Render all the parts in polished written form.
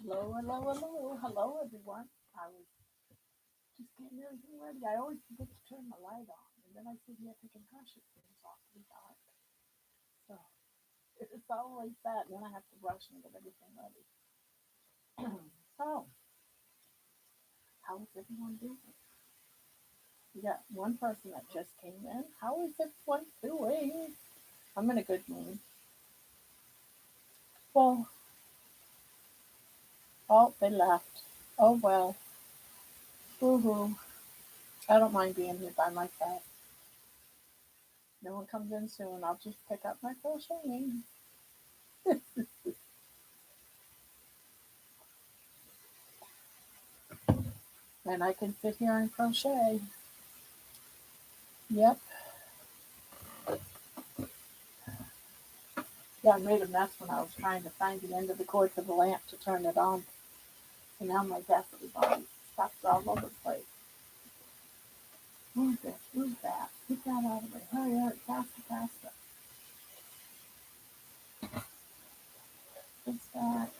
Hello, hello, hello, hello, everyone. I was just getting everything ready. I always forget to turn the light on, and then I sit here thinking, gosh, it seems awfully dark. So it's always that, and then I have to rush and get everything ready. So, how is everyone doing? We got one person that just came in. How is everyone doing? I'm in a good mood. Well, oh, they left. Oh well. Woohoo. I don't mind being here by myself. No one comes in soon. I'll just pick up my crocheting. And I can sit here and crochet. Yep. Yeah, I made a mess when I was trying to find the end of the cord for the lamp to turn it on. And now my desk is all stuffed all over the place. Move this, move that. Get that out of the way. Hurry, hurry, faster, faster. Fix that.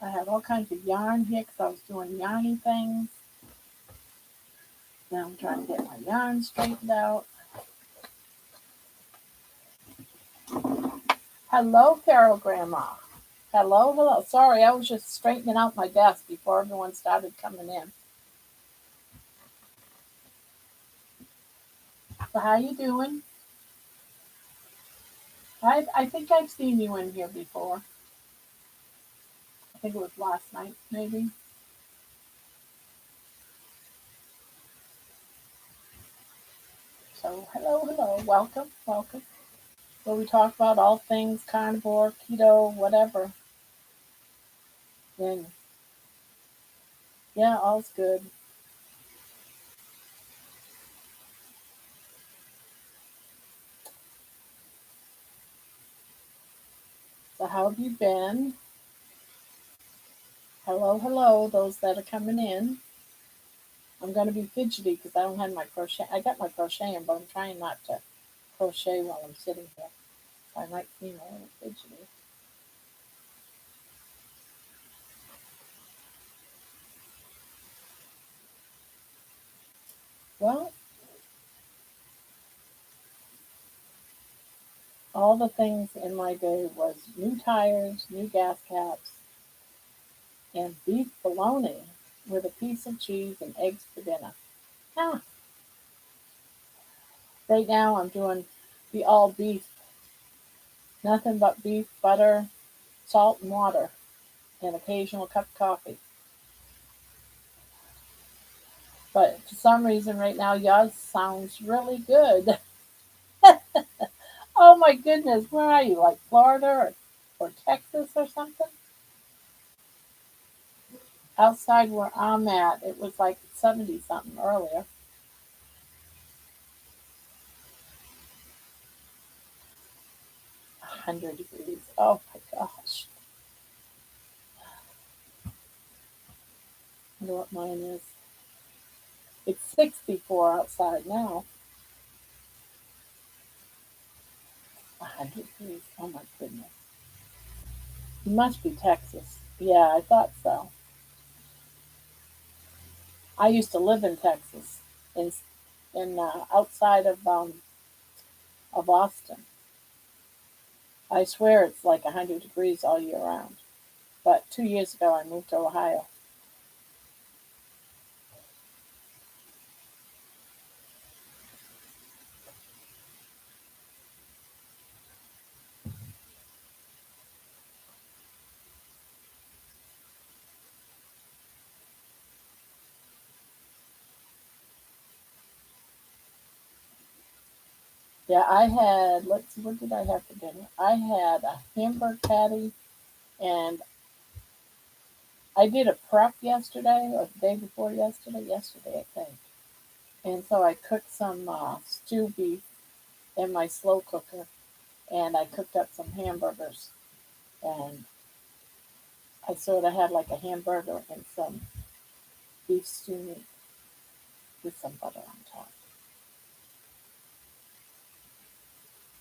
I have all kinds of yarn here because I was doing yarny things. Now I'm trying to get my yarn straightened out. Hello, Carol Grandma. Hello, hello. Sorry, I was just straightening out my desk before everyone started coming in. So how you doing? I think I've seen you in here before. I think it was last night, maybe. So hello, hello, welcome, welcome. Where we talk about all things carnivore, keto, whatever. And yeah, all's good. So how have you been? Hello, hello, those that are coming in. I'm gonna be fidgety because I don't have my crochet. I got my crocheting, but I'm trying not to crochet while I'm sitting here. So I might seem a little fidgety. Well, all the things in my day was new tires, new gas caps, and beef bologna with a piece of cheese and eggs for dinner. Ah, right now I'm doing the all beef, nothing but beef, butter, salt, and water, and occasional cup of coffee. But for some reason, right now, yours sounds really good. Oh my goodness, where are you? Like Florida or Texas or something? Outside where I'm at, it was like 70 something earlier. 100 degrees. Oh my gosh. I wonder what mine is. It's 64 outside now. 100 degrees. Oh my goodness. It must be Texas. Yeah, I thought so. I used to live in Texas, in outside of Austin. I swear it's like 100 degrees all year round. But 2 years ago, I moved to Ohio. Yeah, I had, let's see, what did I have for dinner? I had a hamburger patty, and I did a prep yesterday, or the day before yesterday, I think. And so I cooked some stew beef in my slow cooker, and I cooked up some hamburgers. And I sort of had like a hamburger and some beef stew meat with some butter on top.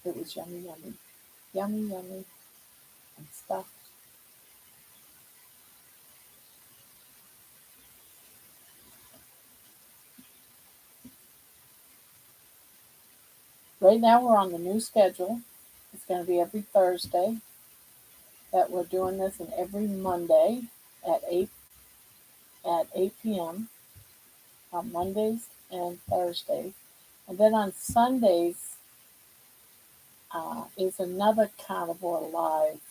It was yummy, yummy, yummy, yummy. and stuff. Right now we're on the new schedule. It's going to be every Thursday that we're doing this, and every Monday at 8 p.m. on Mondays and Thursdays. And then on Sundays is another Carnivore Live,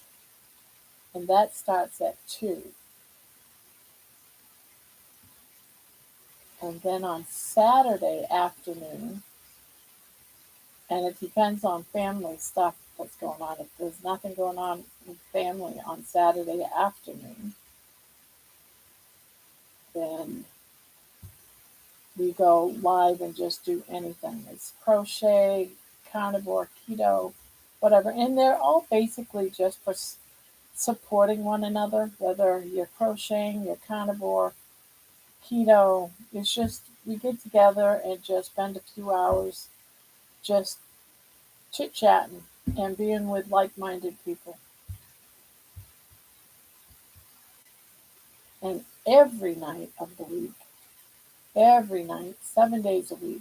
and that starts at 2. And then on Saturday afternoon, and it depends on family stuff that's going on. If there's nothing going on with family on Saturday afternoon, then we go live and just do anything. It's crochet, carnivore, keto, whatever. And they're all basically just for supporting one another, whether you're crocheting, you're carnivore, keto. It's just we get together and just spend a few hours just chit chatting and being with like minded people. And every night of the week, every night, 7 days a week,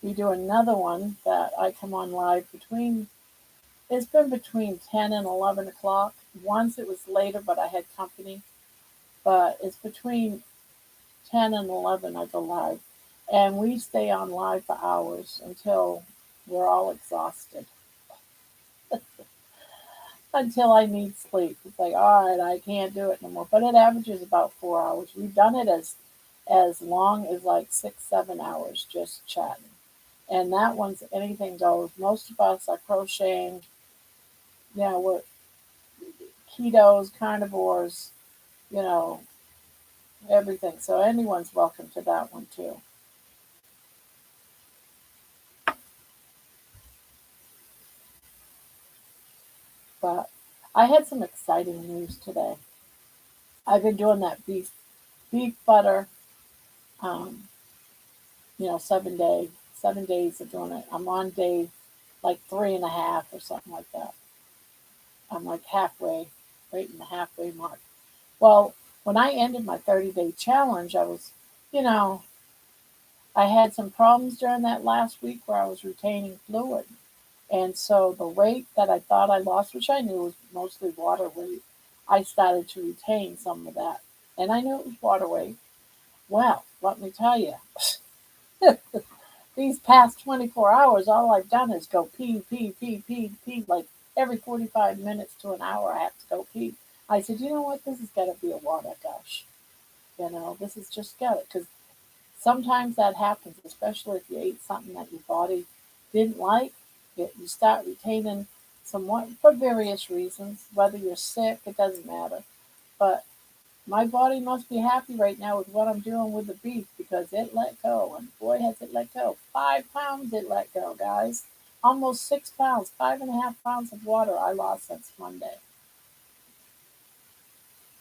we do another one that I come on live between. It's been between 10 and 11 o'clock. Once it was later, but I had company. But it's between 10 and 11 I go live. And we stay on live for hours until we're all exhausted, until I need sleep. It's like, all right, I can't do it no more. But it averages about 4 hours. We've done it as long as like 6, 7 hours just chatting. And that one's anything goes. Most of us are crocheting. We're ketos, carnivores, you know, everything. So anyone's welcome to that one too. But I had some exciting news today. I've been doing that beef butter, um, 7 days of doing it. I'm on day like 3.5 or something like that. I'm like halfway, right in the halfway mark. Well, when I ended my 30-day challenge, you know, I had some problems during that last week where I was retaining fluid. And so the weight that I thought I lost, which I knew was mostly water weight, I started to retain some of that. And I knew it was water weight. Well, let me tell you, these past 24 hours, all I've done is go pee, pee, pee, pee, pee. Like every 45 minutes to an hour, I have to go pee. I said, you know what? This has got to be a water gush. This has just got it. Because sometimes that happens, especially if you ate something that your body didn't like. You start retaining some water for various reasons. Whether you're sick, it doesn't matter. But my body must be happy right now with what I'm doing with the beef because it let go. And boy, has it let go. 5 pounds it let go, guys. Almost 6 pounds, 5.5 pounds of water I lost since Monday.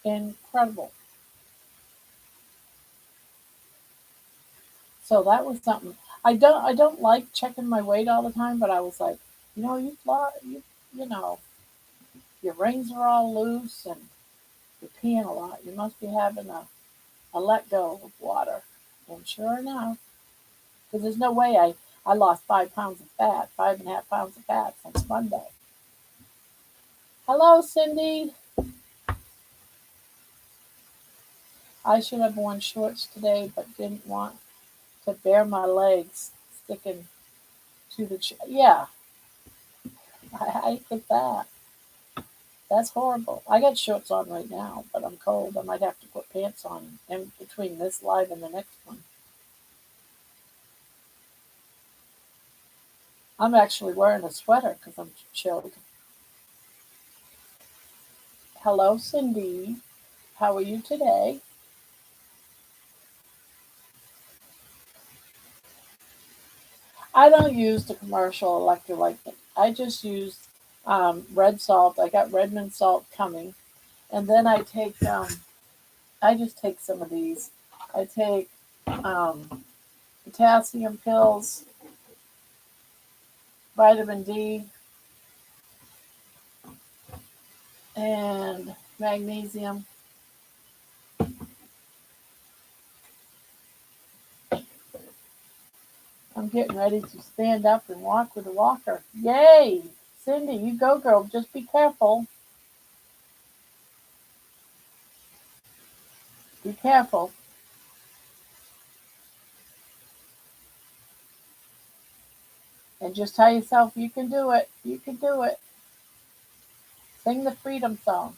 Incredible. So that was something. I don't like checking my weight all the time, but I was like, you've lost, you know, your rings are all loose and you're peeing a lot. You must be having a let go of water. And sure enough, because there's no way I lost 5 pounds of fat, 5.5 pounds of fat since Monday. Hello, Cindy. I should have worn shorts today, but didn't want to bare my legs sticking to the yeah. I get that. That's horrible. I got shorts on right now, but I'm cold. I might have to put pants on in between this live and the next one. I'm actually wearing a sweater because I'm chilled. Hello, Cindy. How are you today? I don't use the commercial electrolyte. I just use red salt. I got Redmond salt coming, and then I just take some of these. I take potassium pills, vitamin D, and magnesium. I'm getting ready to stand up and walk with a walker. Yay! Cindy, you go, girl. Just be careful. Be careful. And just tell yourself you can do it. You can do it. Sing the freedom song.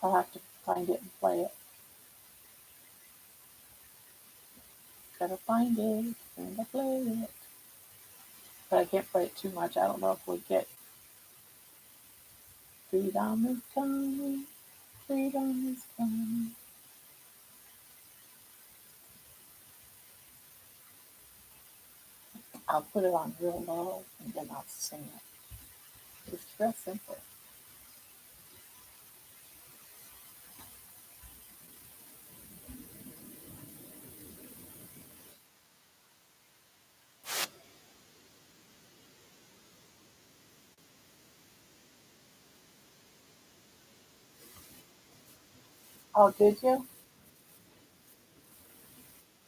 I'll have to find it and play it. Gotta find it and play it. But I can't play it too much. I don't know if we get freedom is coming. Freedom is coming. I'll put it on real low and then I'll sing it. It's real simple. Oh, did you?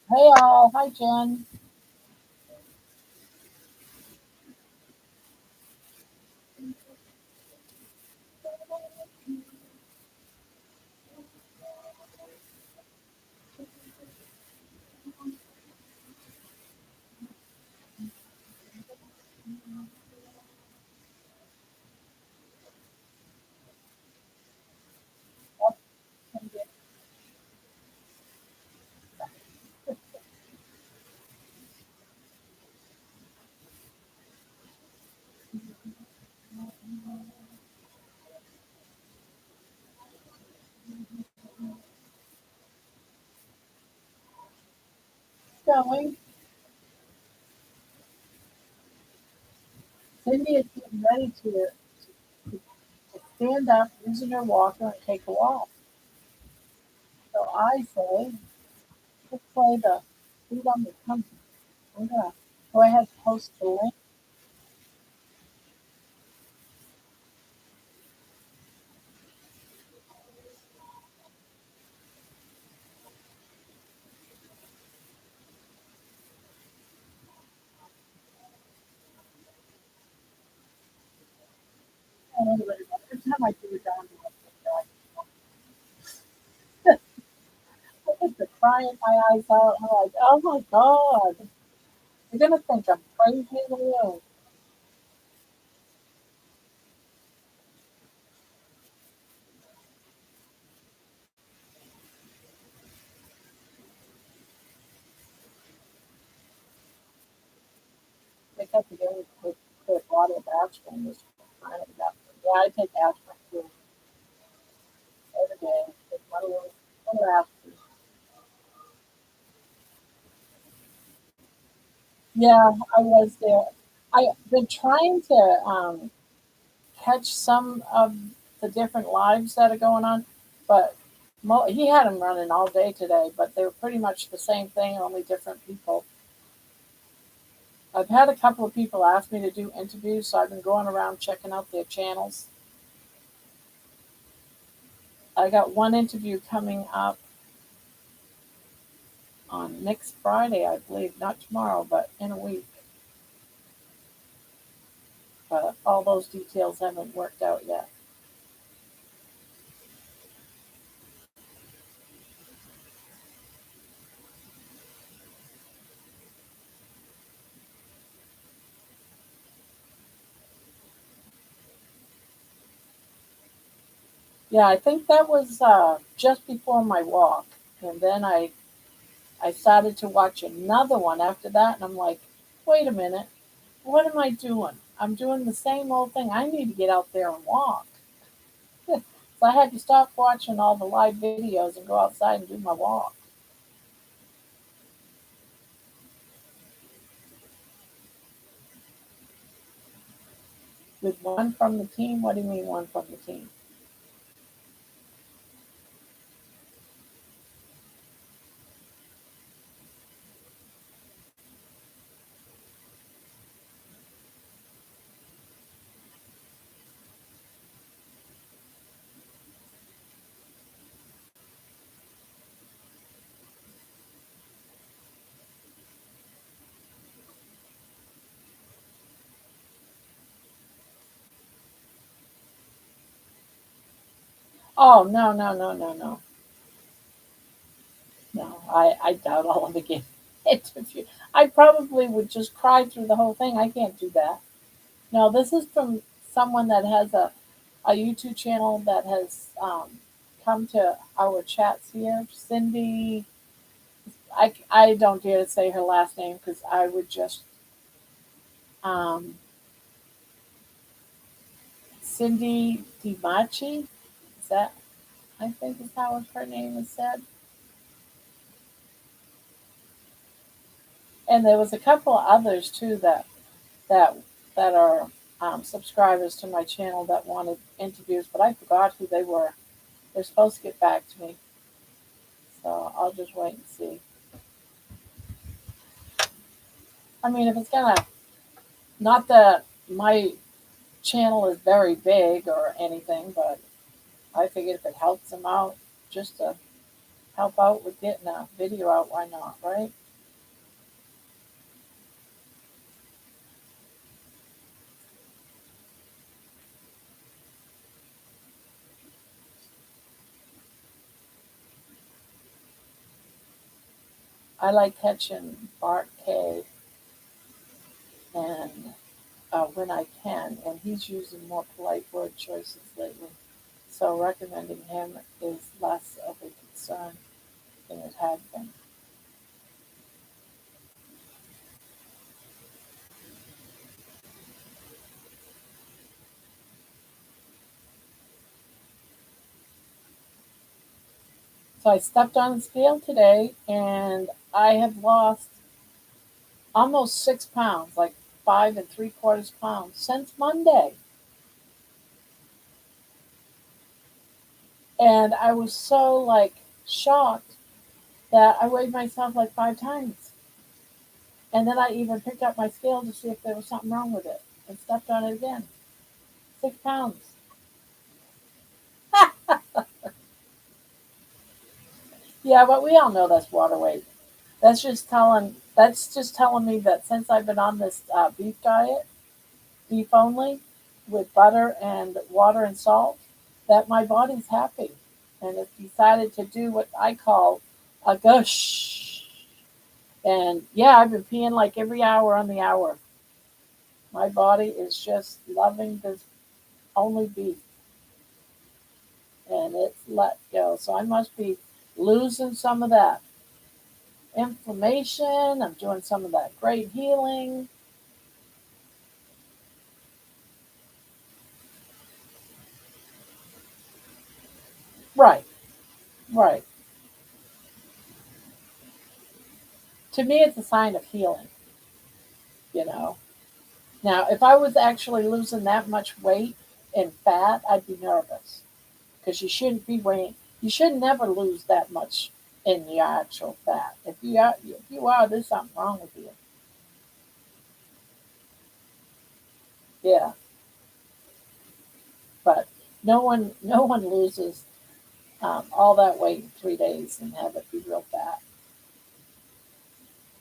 Hey all. Hi Jen. Going. Cindy is getting ready to stand up using her walker and take a walk. So I say, let's play the freedom is coming. I'm gonna go ahead and post the link. And anyway, every time I do it down, I get to crying my eyes out. I'm like, oh my god, you're gonna think I'm crazy in the world. Pick up again with a bottle of aspirin. Yeah, I take aspirin too every day. Take one of aspirin. Yeah, I was there. I've been trying to catch some of the different lives that are going on, but he had them running all day today, but they were pretty much the same thing, only different people. I've had a couple of people ask me to do interviews, so I've been going around checking out their channels. I got one interview coming up on next Friday, I believe, not tomorrow, but in a week. But all those details haven't worked out yet. Yeah, I think that was just before my walk, and then I started to watch another one after that, and I'm like, wait a minute, what am I doing? I'm doing the same old thing. I need to get out there and walk. So I had to stop watching all the live videos and go outside and do my walk. With one from the team, what do you mean one from the team? Oh, no, no, no, no, no. No, I doubt I'll ever get interviewed. I probably would just cry through the whole thing. I can't do that. No, this is from someone that has a YouTube channel that has come to our chats here. Cindy, I don't dare to say her last name because I would just, um, Cindy DiMacci, is that, I think is how her name is said. And there was a couple of others too that that are subscribers to my channel that wanted interviews, but I forgot who they were. They're supposed to get back to me, so I'll just wait and see. I mean, if it's gonna, not that my channel is very big or anything, but I figured if it helps them out, just to help out with getting a video out, why not, right? I like catching Bart K and when I can, and he's using more polite word choices lately. So recommending him is less of a concern than it had been. So I stepped on the scale today and I have lost almost 6 pounds, like 5 and 3/4 pounds since Monday. And I was so like shocked that I weighed myself like 5 times. And then I even picked up my scale to see if there was something wrong with it and stepped on it again. 6 pounds. Yeah, but we all know that's water weight. That's just telling me that since I've been on this beef diet, beef only, with butter and water and salt, that my body's happy and it's decided to do what I call a gush. And yeah, I've been peeing like every hour on the hour. My body is just loving this only beef and it's let go. So I must be losing some of that inflammation. I'm doing some of that great healing. Right, right. To me, it's a sign of healing, you know. Now, if I was actually losing that much weight and fat, I'd be nervous because you shouldn't be weighing. You should never lose that much in the actual fat. If you are, there's something wrong with you. Yeah, but no one loses all that weight in 3 days and have it be real fat.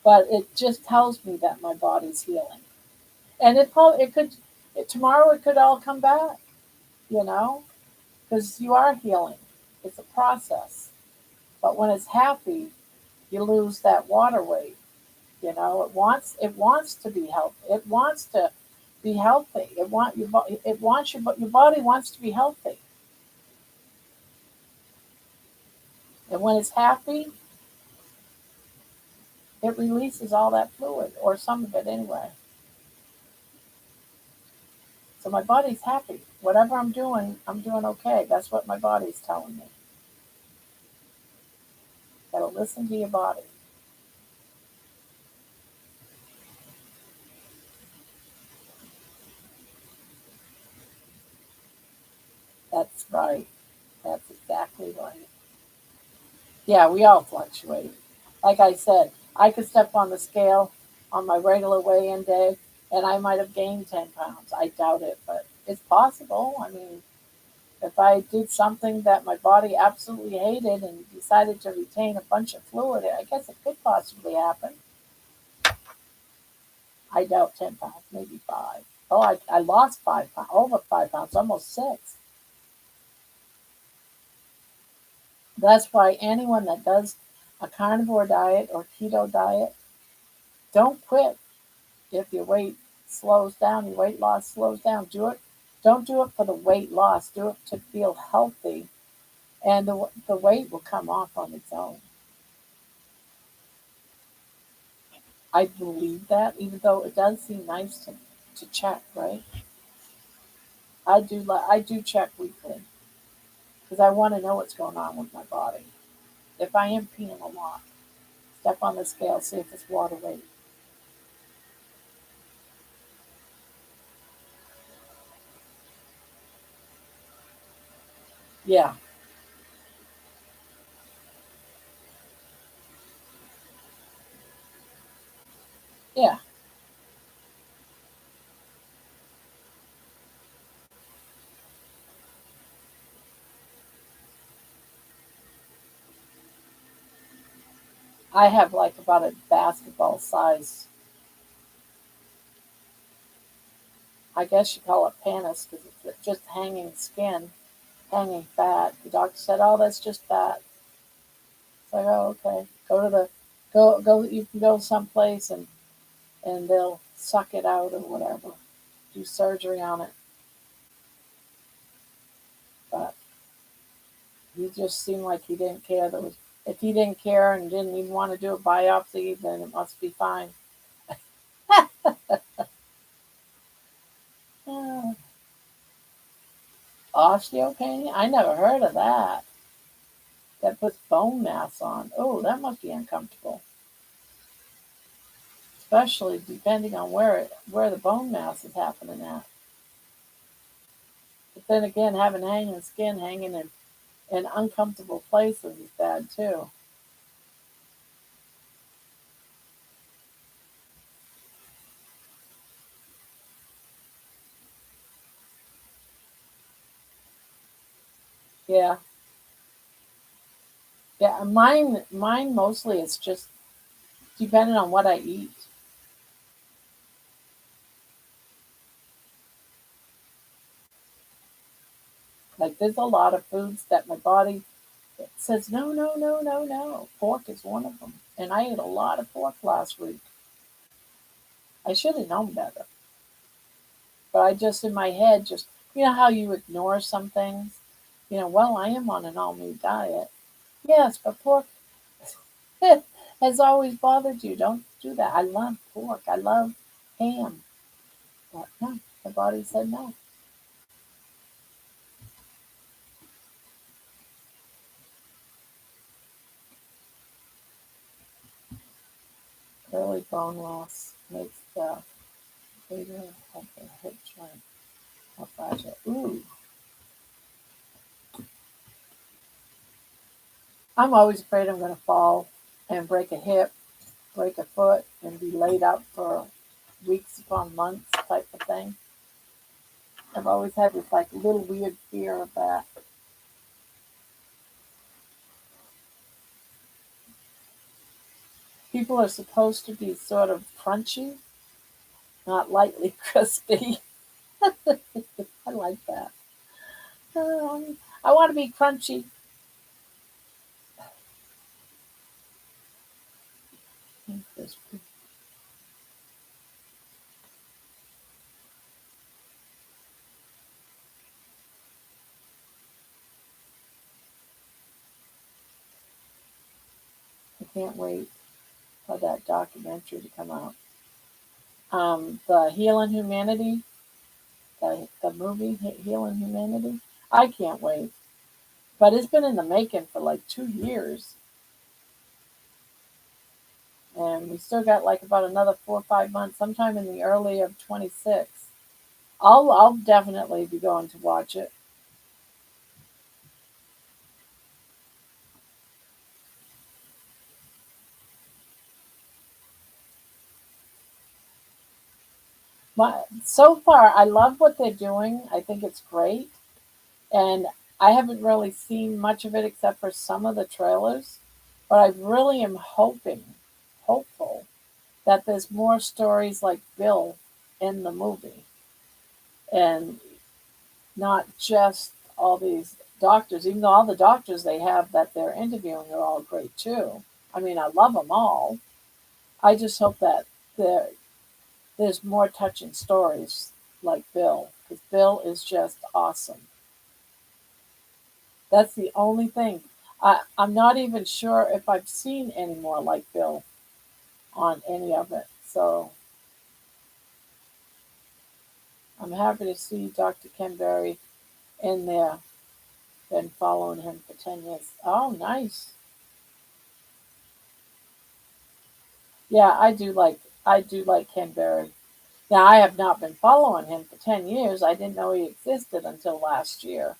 But it just tells me that my body's healing, and tomorrow it could all come back, you know, because you are healing. It's a process. But when it's happy, you lose that water weight. You know, it wants to be healthy. It wants to be healthy. It wants your body wants to be healthy. And when it's happy, it releases all that fluid or some of it anyway. So my body's happy. Whatever I'm doing okay. That's what my body's telling me. Gotta listen to your body. That's right. That's exactly right. Yeah, we all fluctuate. Like I said, I could step on the scale on my regular weigh in day and I might have gained 10 pounds. I doubt it, but it's possible. I mean, if I did something that my body absolutely hated and decided to retain a bunch of fluid, I guess it could possibly happen. I doubt 10 pounds, maybe five. Oh, I lost 5 pounds, over 5 pounds, almost six. That's why anyone that does a carnivore diet or keto diet, don't quit if your weight slows down, your weight loss slows down. Do it. Don't do it for the weight loss. Do it to feel healthy, and the weight will come off on its own. I believe that, even though it does seem nice to check, right? I do check weekly because I want to know what's going on with my body. If I am peeing a lot, step on the scale, see if it's water weight. Yeah, yeah. I have like about a basketball size. I guess you call it panis because it's just hanging skin, hanging fat. The doctor said, "Oh, that's just fat." It's like, "Oh, okay." Go to the go. You can go someplace and they'll suck it out or whatever. Do surgery on it, but he just seemed like he didn't care. That was if he didn't care and didn't even want to do a biopsy, then it must be fine. Uh, Osteopenia? I never heard of that. That puts bone mass on. Oh, that must be uncomfortable, especially depending on where the bone mass is happening at. But then again, having hanging skin hanging in uncomfortable places is bad too. Yeah, yeah. Mine mostly it's just depending on what I eat. Like there's a lot of foods that my body says no, no, no, no, no. Pork is one of them, and I ate a lot of pork last week. I should have known better, but I just in my head just how you ignore some things. Well, I am on an all meat diet. Yes, but pork has always bothered you. Don't do that. I love pork. I love ham. But no, my body said no. Early bone loss makes the bigger of the hip joint more fragile. Ooh, I'm always afraid I'm going to fall and break a hip, break a foot, and be laid up for weeks upon months type of thing. I've always had this like little weird fear of that. People are supposed to be sort of crunchy, not lightly crispy. I like that. I want to be crunchy and crispy. I can't wait for that documentary to come out. The Healing Humanity, the movie Healing Humanity. I can't wait. But it's been in the making for like 2 years, and we still got like about another 4 or 5 months, sometime in the early of 26. I'll definitely be going to watch it. So far, I love what they're doing. I think it's great, and I haven't really seen much of it except for some of the trailers. But I really am hopeful that there's more stories like Bill in the movie, and not just all these. doctors, even though all the doctors they have that they're interviewing are all great too. I mean, I love them all. I just hope that there there's more touching stories like Bill, because Bill is just awesome. That's the only thing. I'm not even sure if I've seen any more like Bill on any of it. So I'm happy to see Dr. Ken Berry in there. Been following him for 10 years. Oh, nice. Yeah, I do like Ken Berry. Now I have not been following him for 10 years. I didn't know he existed until last year.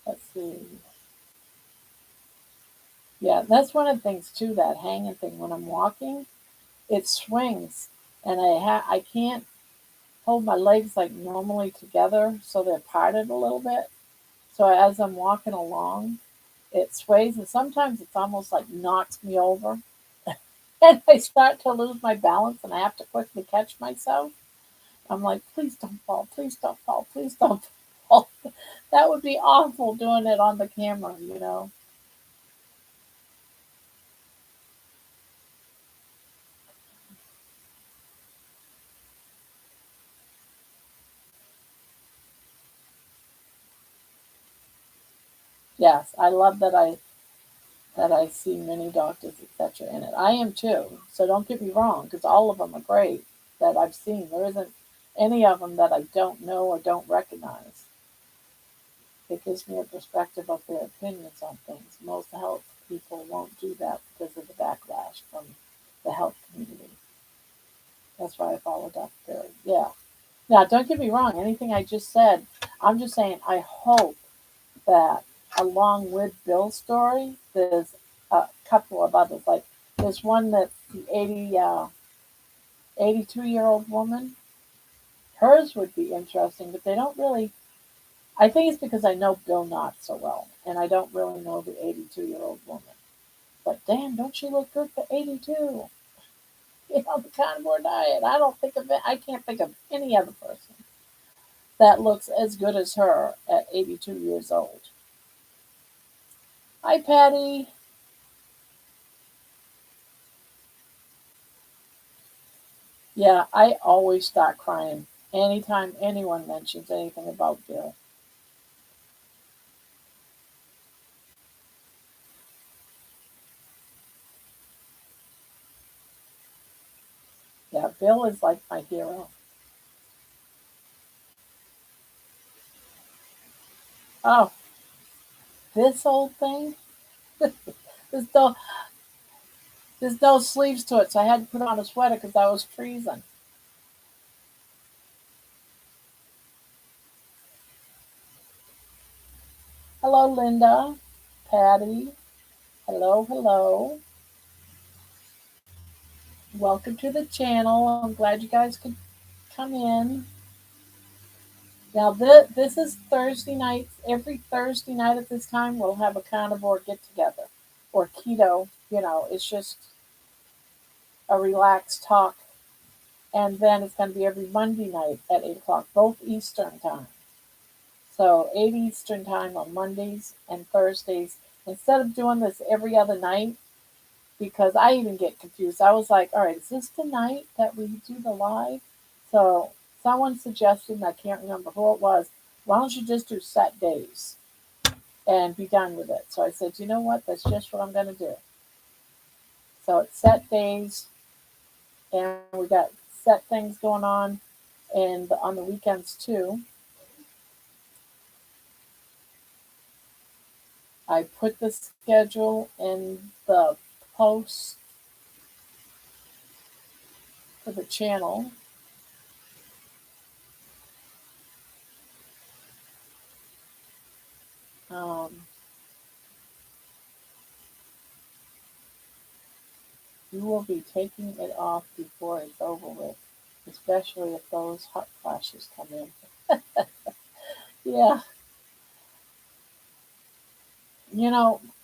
Let's see. Yeah, that's one of the things too, that hanging thing. When I'm walking, it swings and I can't hold my legs like normally together, so they're parted a little bit. So as I'm walking along, it sways, and sometimes it's almost like knocks me over. And I start to lose my balance and I have to quickly catch myself. I'm like, please don't fall, please don't fall, please don't fall. That would be awful doing it on the camera. Yes, I love that I see many doctors, etc. in it. I am too. So don't get me wrong, because all of them are great that I've seen. There isn't any of them that I don't know or don't recognize. It gives me a perspective of their opinions on things. Most health people won't do that because of the backlash from the health community. That's why I follow Dr. Perry. Yeah. Now, don't get me wrong. Anything I just said, I'm just saying I hope that along with Bill's story, there's a couple of others. Like there's one that's the 82-year-old woman. Hers would be interesting, but they don't really. I think it's because I know Bill not so well, and I don't really know the 82-year-old woman. But damn, don't she look good for 82? The carnivore diet. I don't think of it. I can't think of any other person that looks as good as her at 82 years old. Hi, Patty. Yeah, I always start crying anytime anyone mentions anything about Bill. Yeah, Bill is like my hero. Oh, this old thing? There's no, there's no sleeves to it, so I had to put on a sweater because I was freezing. Hello, Linda. Patty. Hello, hello. Welcome to the channel. I'm glad you guys could come in. Now, this is Thursday nights. Every Thursday night at this time, we'll have a carnivore get together or keto. It's just a relaxed talk. And then it's going to be every Monday night at 8 o'clock, both Eastern time. So 8 Eastern time on Mondays and Thursdays. Instead of doing this every other night, because I even get confused. I was like, all right, is this the night that we do the live? So someone suggested, and I can't remember who it was, why don't you just do set days and be done with it? So I said, you know what? That's just what I'm going to do. So it's set days, and we got set things going on, and on the weekends too. I put the schedule in the post for the channel. Um, you will be taking it off before it's over with, especially if those hot flashes come in. Yeah,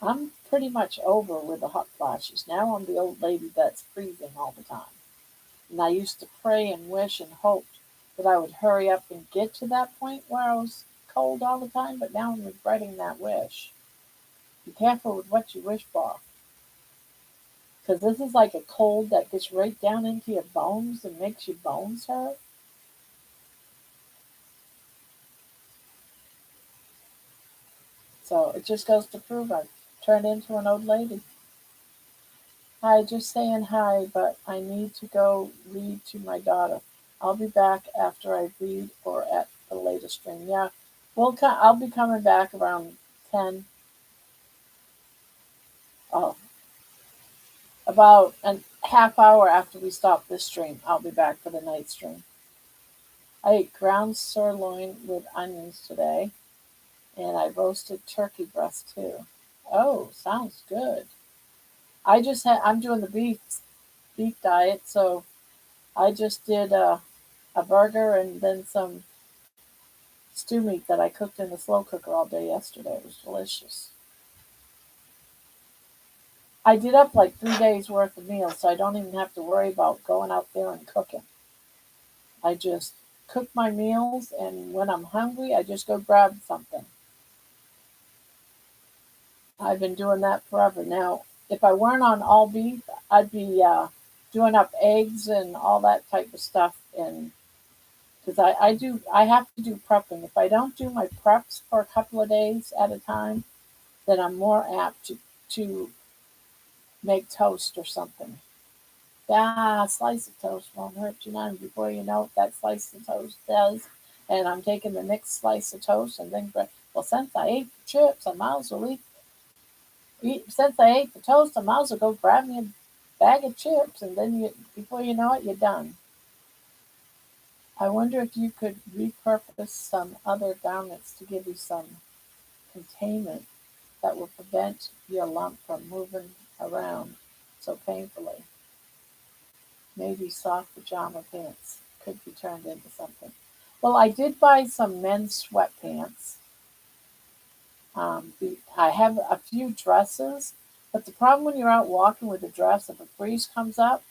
I'm pretty much over with the hot flashes. Now I'm the old lady that's freezing all the time. And I used to pray and wish and hope that I would hurry up and get to that point where I was cold all the time, but now I'm regretting that wish. Be careful with what you wish for, because this is like a cold that gets right down into your bones and makes your bones hurt. So it just goes to prove I've turned into an old lady. Hi, just saying hi, but I need to go read to my daughter. I'll be back after I read or at the latest stream. Yeah, I'll be coming back around 10. Oh, about a half hour after we stop this stream. I'll be back for the night stream. I ate ground sirloin with onions today, and I roasted turkey breast too. Oh, sounds good. I'm doing the beef diet, so I just did a burger and then some stew meat that I cooked in the slow cooker all day yesterday. It was delicious. I did up like 3 days worth of meals, so I don't even have to worry about going out there and cooking. I just cook my meals, and when I'm hungry, I just go grab something. I've been doing that forever. Now, if I weren't on all beef, I'd be doing up eggs and all that type of stuff. And because I have to do prepping. If I don't do my preps for a couple of days at a time, then I'm more apt to make toast or something. Yeah, a slice of toast won't hurt you none. Before you know it, that slice of toast does. And I'm taking the next slice of toast and then, well, since I ate the chips, I might as well since I ate the toast, I might as well go grab me a bag of chips. And then before you know it, you're done. I wonder if you could repurpose some other garments to give you some containment that will prevent your lump from moving around so painfully. Maybe soft pajama pants could be turned into something. Well, I did buy some men's sweatpants. I have a few dresses, but the problem when you're out walking with a dress, if a breeze comes up,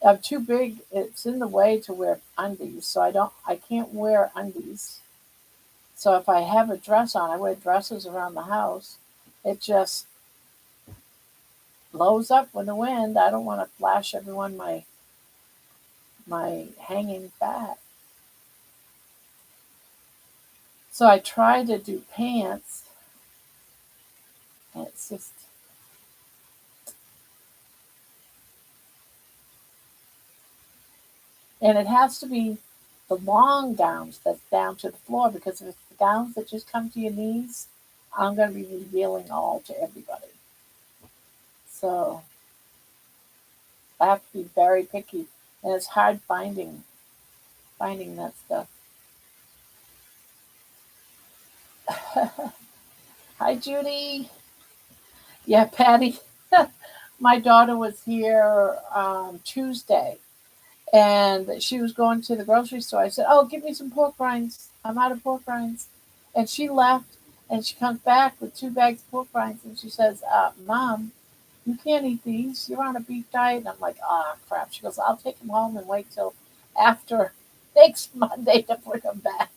I'm too big. It's in the way to wear undies, so I can't wear undies. So if I have a dress on, I wear dresses around the house. It just blows up with the wind. I don't want to flash everyone my hanging fat. So I try to do pants, and it's just, and it has to be the long gowns that's down to the floor, because if it's the gowns that just come to your knees, I'm going to be revealing all to everybody. So I have to be very picky, and it's hard finding that stuff. Hi, Judy. Yeah, Patty. My daughter was here Tuesday, and she was going to the grocery store. I said, "Oh, give me some pork rinds. I'm out of pork rinds." And she left, and she comes back with 2 bags of pork rinds, and she says, "Mom, you can't eat these. You're on a beef diet." And I'm like, "Ah, crap." She goes, "I'll take them home and wait till after next Monday to bring them back."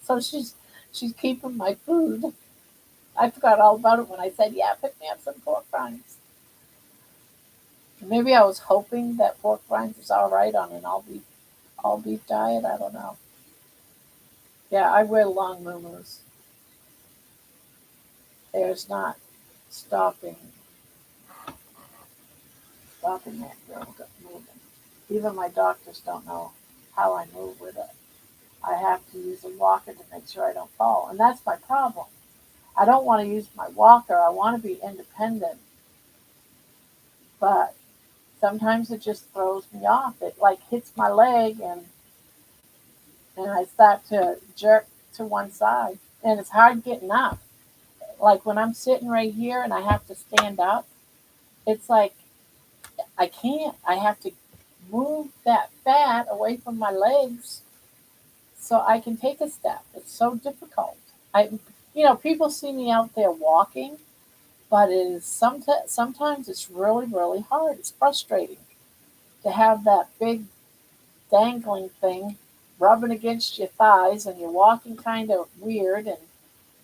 So she's keeping my food. I forgot all about it when I said, "Yeah, pick me up some pork rinds." Maybe I was hoping that pork rinds was all right on an all beef diet. I don't know. Yeah, I wear long muumuus. There's not stopping stopping that girl moving. Even my doctors don't know how I move with it. I have to use a walker to make sure I don't fall, and that's my problem. I don't want to use my walker. I want to be independent, but sometimes it just throws me off. It like hits my leg and I start to jerk to one side. And it's hard getting up. Like when I'm sitting right here and I have to stand up, it's like I can't. I have to move that fat away from my legs so I can take a step. It's so difficult. People see me out there walking, but it is sometimes it's really, really hard. It's frustrating to have that big dangling thing rubbing against your thighs and you're walking kind of weird. And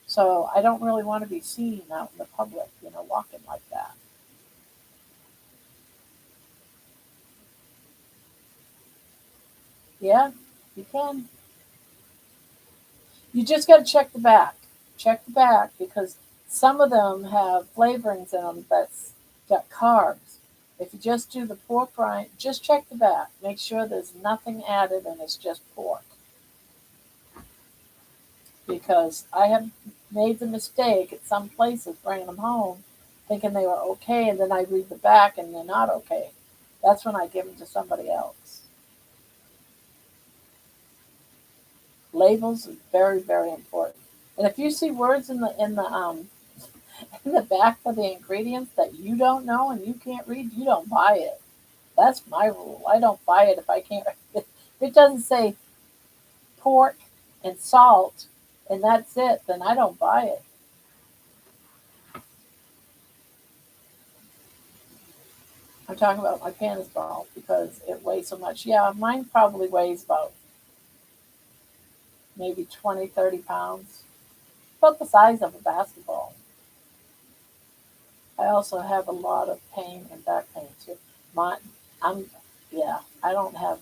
so I don't really want to be seen out in the public, walking like that. Yeah, you can. You just got to check the back. Check the back because some of them have flavorings in them that's got carbs. If you just do the pork rind, just check the back. Make sure there's nothing added and it's just pork. Because I have made the mistake at some places bringing them home thinking they were okay, and then I read the back and they're not okay. That's when I give them to somebody else. Labels is very, very important. And if you see words in the in the back for the ingredients that you don't know and you can't read, you don't buy it. That's my rule. I don't buy it if I can't. If it doesn't say pork and salt and that's it, then I don't buy it. I'm talking about my Panisball because it weighs so much. Yeah, mine probably weighs about maybe 20, 30 pounds, about the size of a basketball. I also have a lot of pain and back pain too. My, I'm, yeah, I don't have,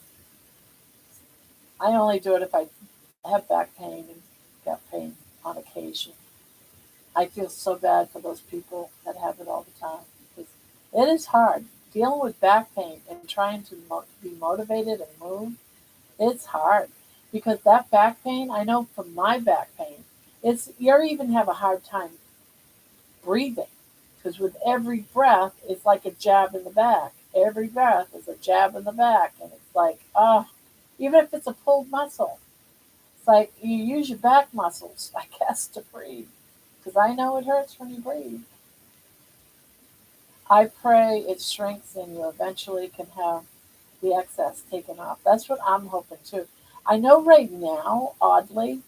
I only do it if I have back pain and gut pain on occasion. I feel so bad for those people that have it all the time because it is hard dealing with back pain and trying to be motivated and move. It's hard because that back pain, I know from my back pain, it's you even have a hard time breathing because with every breath, it's like a jab in the back. Every breath is a jab in the back, and it's like, oh, even if it's a pulled muscle, it's like you use your back muscles, I guess, to breathe because I know it hurts when you breathe. I pray it shrinks and you eventually can have the excess taken off. That's what I'm hoping too. I know right now, oddly,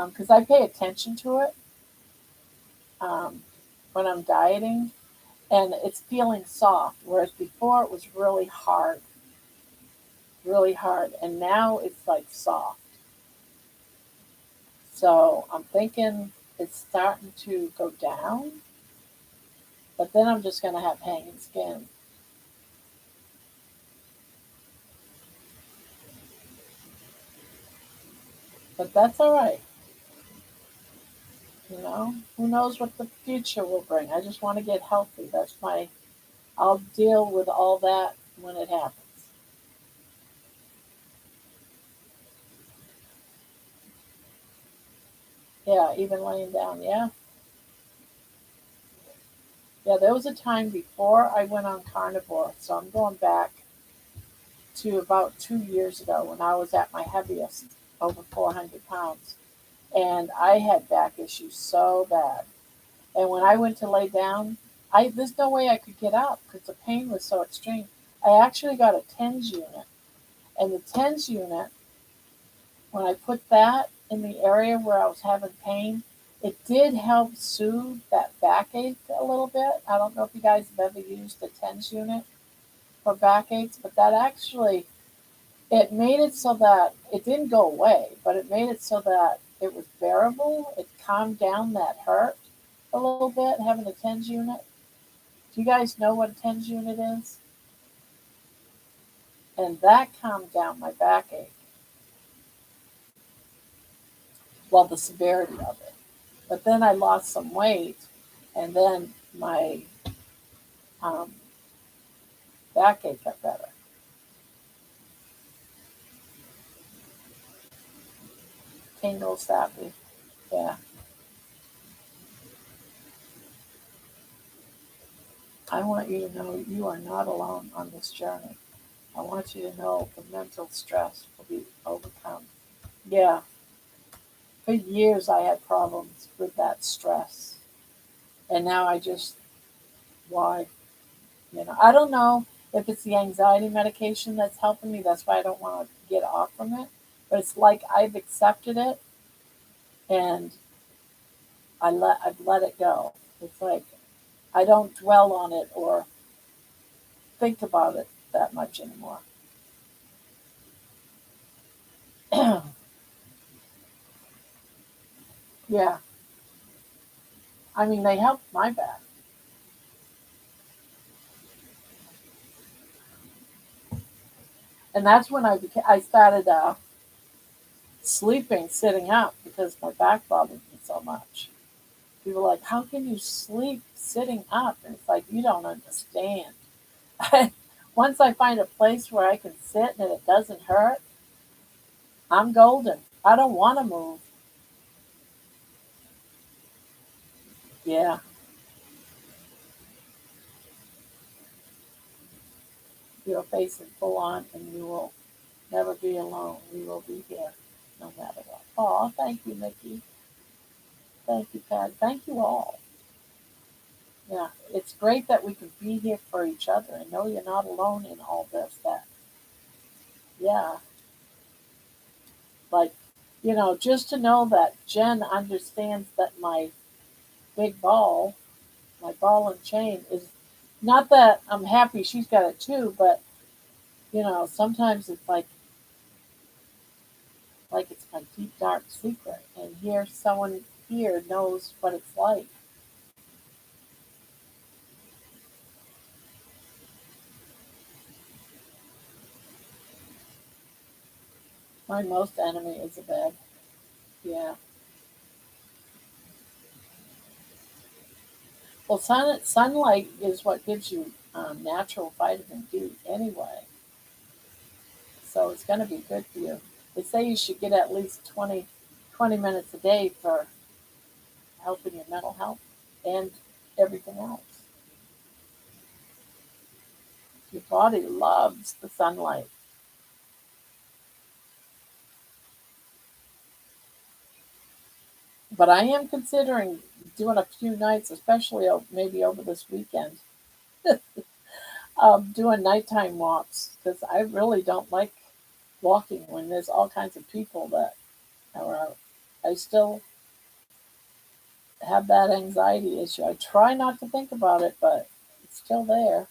because I pay attention to it um, when I'm dieting, and it's feeling soft, whereas before it was really hard, and now it's like soft. So I'm thinking it's starting to go down, but then I'm just going to have hanging skin. But that's all right. Who knows what the future will bring? I just want to get healthy. I'll deal with all that when it happens. Yeah, even laying down. Yeah. Yeah, there was a time before I went on carnivore. So I'm going back to about 2 years ago when I was at my heaviest, over 400 pounds. And I had back issues so bad. And when I went to lay down, there's no way I could get up because the pain was so extreme. I actually got a TENS unit. And the TENS unit, when I put that in the area where I was having pain, it did help soothe that backache a little bit. I don't know if you guys have ever used the TENS unit for backaches, but that actually it made it so that it didn't go away, but it made it so that it was bearable. It calmed down that hurt a little bit having a TENS unit. Do you guys know what a TENS unit is? And that calmed down my backache. Well, the severity of it. But then I lost some weight, and then my um, backache got better. Tingles, that, yeah. I want you to know you are not alone on this journey. I want you to know the mental stress will be overcome. Yeah, for years I had problems with that stress. And now I just, why? I don't know if it's the anxiety medication that's helping me. That's why I don't want to get off from it. But it's like I've accepted it and I've let it go. It's like I don't dwell on it or think about it that much anymore. Yeah, I mean they helped my back, and that's when I started sleeping sitting up because my back bothered me so much. People were like, "How can you sleep sitting up?" And it's like you don't understand. Once I find a place where I can sit and it doesn't hurt, I'm golden. I don't want to move. Yeah, you're facing full on, and you will never be alone. We will be here no matter what. Oh, thank you, Nikki. Thank you, Pat. Thank you all. Yeah, it's great that we can be here for each other and know you're not alone in all this. That, yeah, like, just to know that Jen understands that big ball, my ball and chain is not that I'm happy she's got it too, but, sometimes it's like it's my deep, dark secret. And here, someone here knows what it's like. My most enemy is a bed. Yeah. Well, sunlight is what gives you natural vitamin D anyway, so it's going to be good for you. They say you should get at least 20 minutes a day for helping your mental health and everything else. Your body loves the sunlight. But I am considering doing a few nights, especially maybe over this weekend, doing nighttime walks because I really don't like walking when there's all kinds of people that are out. I still have that anxiety issue. I try not to think about it, but it's still there.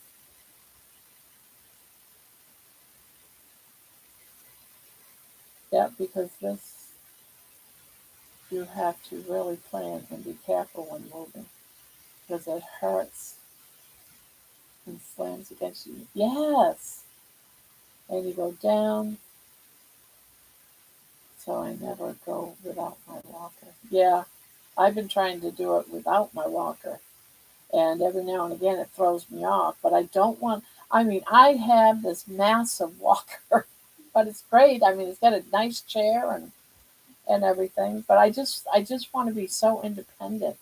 Yeah, because this, you have to really plan and be careful when moving because it hurts and slams against you. Yes. And you go down, so I never go without my walker. Yeah, I've been trying to do it without my walker, and every now and again it throws me off, but I don't want, I mean, I have this massive walker, but it's great. I mean, it's got a nice chair and everything, but I just want to be so independent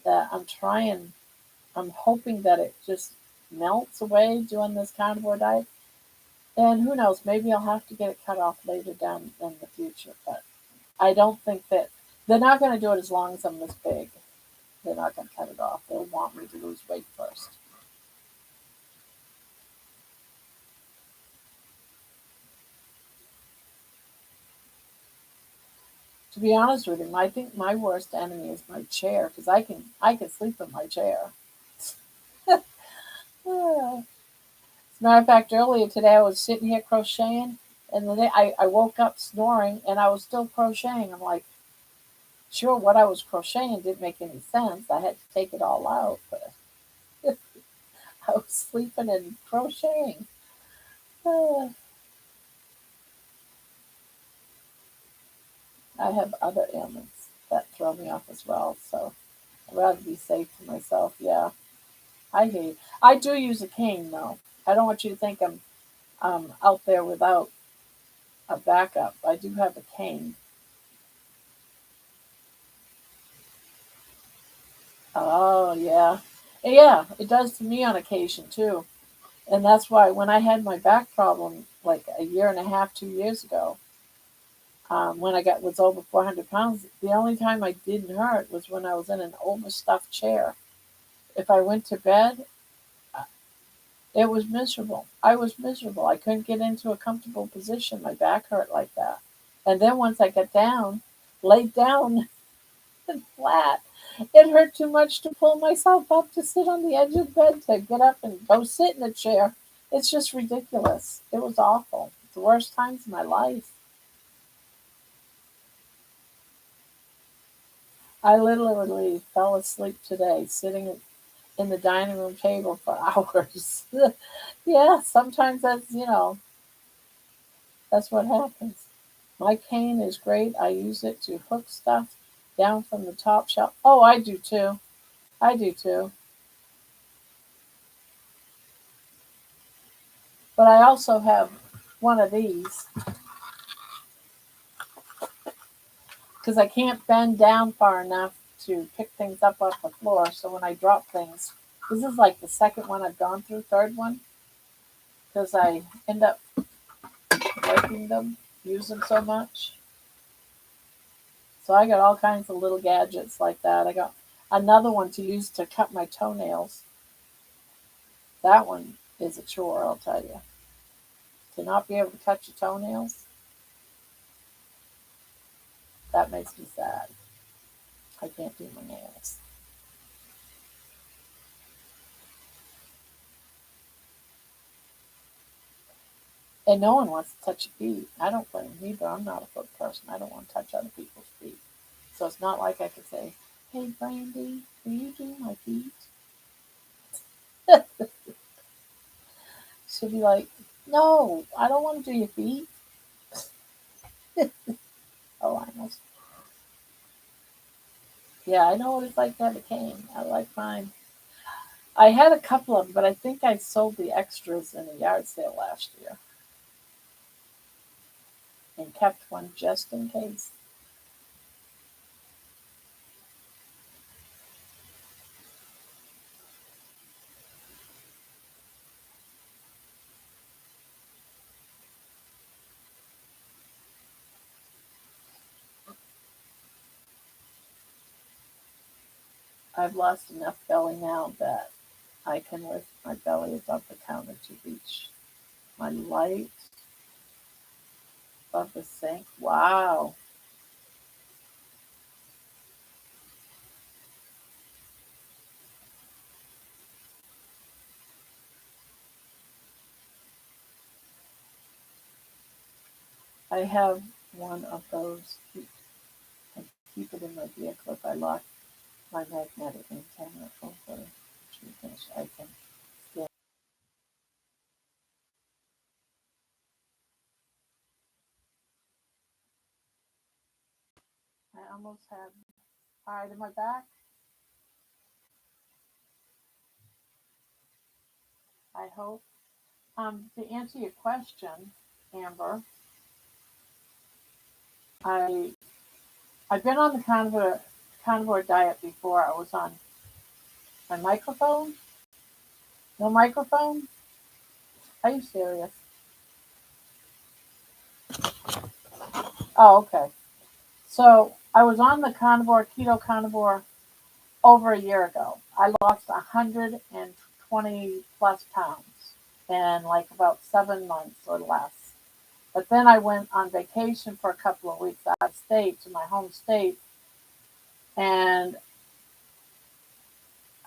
that I'm hoping that it just melts away doing this carnivore diet. And who knows, maybe I'll have to get it cut off later down in the future, but I don't think that they're not going to do it as long as I'm this big. They're not going to cut it off. They'll want me to lose weight first. To be honest with you, I think my worst enemy is my chair because I can sleep in my chair. As a matter of fact, earlier today I was sitting here crocheting, and then I woke up snoring, and I was still crocheting. I'm like, sure, what I was crocheting didn't make any sense. I had to take it all out, but I was sleeping and crocheting. Uh, I have other ailments that throw me off as well, so I'd rather be safe for myself. Yeah, I hate. I do use a cane though. I don't want you to think I'm out there without a backup. I do have a cane. Oh yeah. Yeah, it does to me on occasion too. And that's why when I had my back problem like a year and a half, 2 years ago, when I got was over 400 pounds, the only time I didn't hurt was when I was in an overstuffed chair. If I went to bed, uh, it was miserable. I was miserable. I couldn't get into a comfortable position. My back hurt like that. And then once I got down, laid down and flat, it hurt too much to pull myself up to sit on the edge of the bed to get up and go sit in a chair. It's just ridiculous. It was awful. The worst times of my life. I literally fell asleep today sitting in the dining room table for hours. Yeah, sometimes that's what happens. My cane is great. I use it to hook stuff down from the top shelf. Oh, I do too. I do too. But I also have one of these because I can't bend down far enough to pick things up off the floor. So when I drop things, this is like the second one I've gone through, third one, because I end up breaking them, use them so much. So I got all kinds of little gadgets like that. I got another one to use to cut my toenails. That one is a chore, I'll tell you. To not be able to cut your toenails, that makes me sad. I can't do my nails. And no one wants to touch your feet. I don't blame them either. I'm not a foot person. I don't want to touch other people's feet. So it's not like I could say, hey, Brandy, will you do my feet? She'll be like, no, I don't want to do your feet. Oh, I almost. Yeah, I know what it's like to have a cane. I like mine. I had a couple of them, but I think I sold the extras in a yard sale last year and kept one just in case. I've lost enough belly now that I can lift my belly above the counter to reach my light above the sink. Wow. I have one of those. I keep it in my vehicle. If I lock my magnetic antenna over finish, I can scan. I almost have. All right, am I back? I hope. To answer your question, Amber, I I've been on the carnivore diet before. I was on my microphone. No microphone? Are you serious? Oh, okay. So I was on the keto carnivore over a year ago. I lost 120 plus pounds in like about 7 months or less. But then I went on vacation for a couple of weeks out of state to my home state, and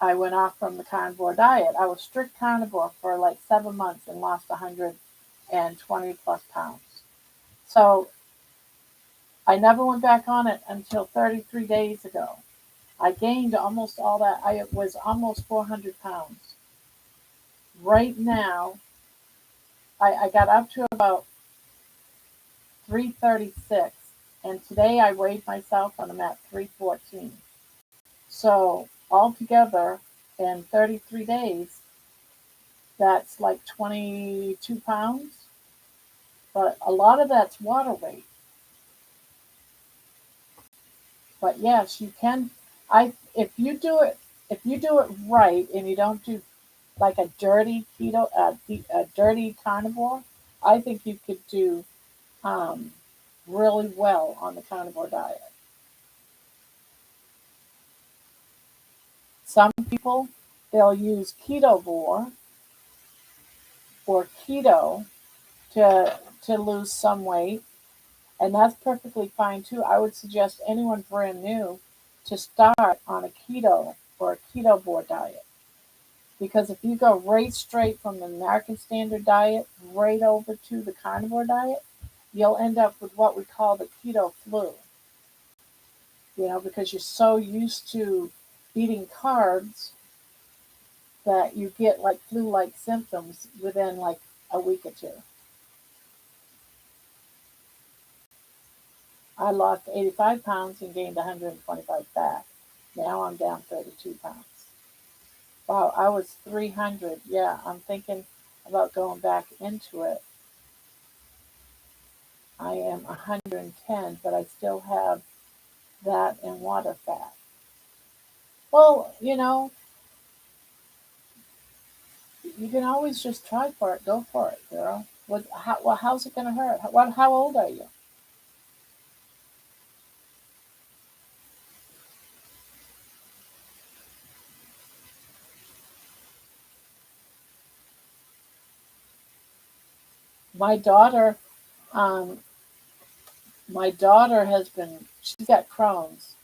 I went off from the carnivore diet. I was strict carnivore for like 7 months and lost 120 plus pounds. So I never went back on it until 33 days ago. I gained almost all that. I was almost 400 pounds. Right now, I got up to about 336, and today I weighed myself and I'm at 314. So altogether, in 33 days, that's like 22 pounds. But a lot of that's water weight. But yes, you can. If you do it, if you do it right and you don't do like a dirty keto, a dirty carnivore, I think you could do um, really well on the carnivore diet. Some people, they'll use ketovore or keto to lose some weight, and that's perfectly fine too. I would suggest anyone brand new to start on a keto or a ketovore diet, because if you go right straight from the American Standard Diet right over to the carnivore diet, you'll end up with what we call the keto flu. Because you're so used to eating carbs that you get like flu-like symptoms within like a week or two. I lost 85 pounds and gained 125 back. Now I'm down 32 pounds. Wow, I was 300. Yeah, I'm thinking about going back into it. I am 110, but I still have that and water fat. Well, you can always just try for it. Go for it, girl. How's it going to hurt? How old are you? My daughter, um, my daughter she's got Crohn's,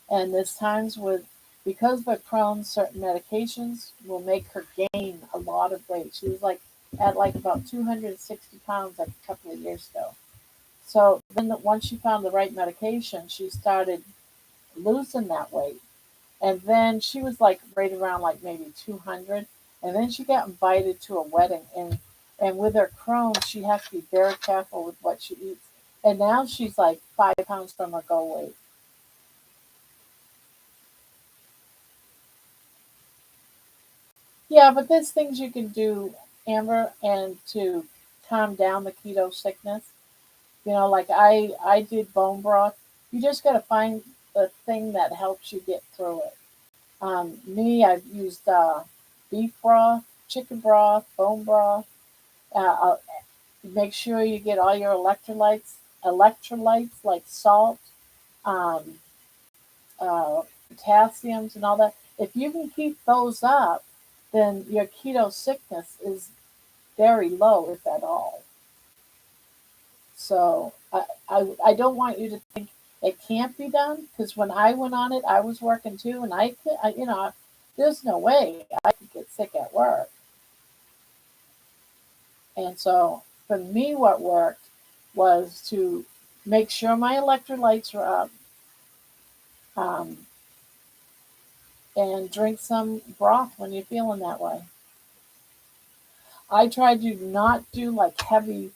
and there's times because of the Crohn's, certain medications will make her gain a lot of weight. She was like at like about 260 pounds like a couple of years ago. So then once she found the right medication, she started losing that weight. And then she was like right around like maybe 200. And then she got invited to a wedding. And with her Crohn's, she has to be very careful with what she eats. And now she's like 5 pounds from her goal weight. Yeah, but there's things you can do, Amber, and to calm down the keto sickness. Like I did bone broth. You just got to find the thing that helps you get through it. I've used beef broth, chicken broth, bone broth. Make sure you get all your electrolytes like salt, um, potassiums, and all that. If you can keep those up, then your keto sickness is very low, if at all. So I don't want you to think it can't be done, because when I went on it, I was working too, and there's no way I could get sick at work. And so for me, what worked was to make sure my electrolytes were up, um, and drink some broth when you're feeling that way. I tried to not do like heavy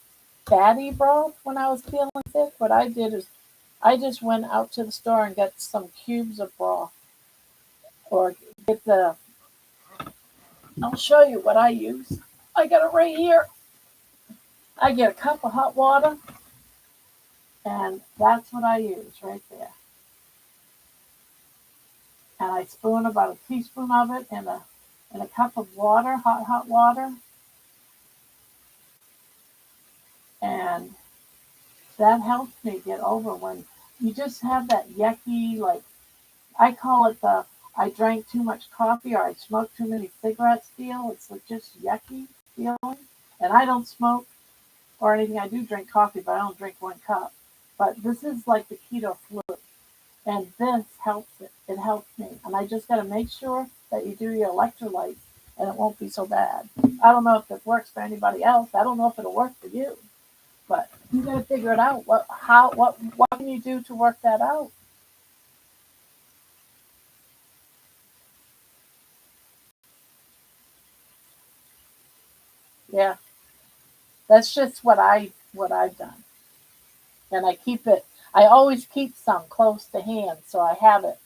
fatty broth when I was feeling sick. What I did is I just went out to the store and got some cubes of broth, or get the. I'll show you what I use. I got it right here. I get a cup of hot water, and that's what I use right there. And I spoon about a teaspoon of it in a cup of water, hot water, and that helps me get over when you just have that yucky, like I call it the I drank too much coffee or I smoked too many cigarettes feel. It's like just yucky feeling. And I don't smoke or anything. I do drink coffee, but I don't drink one cup. But this is like the keto flu. And this helps it. It helps me. And I just got to make sure that you do your electrolytes and it won't be so bad. I don't know if it works for anybody else. I don't know if it'll work for you. But you got to figure it out. What can you do to work that out? Yeah, that's just what I've done, and I keep it. I always keep some close to hand, so I have it.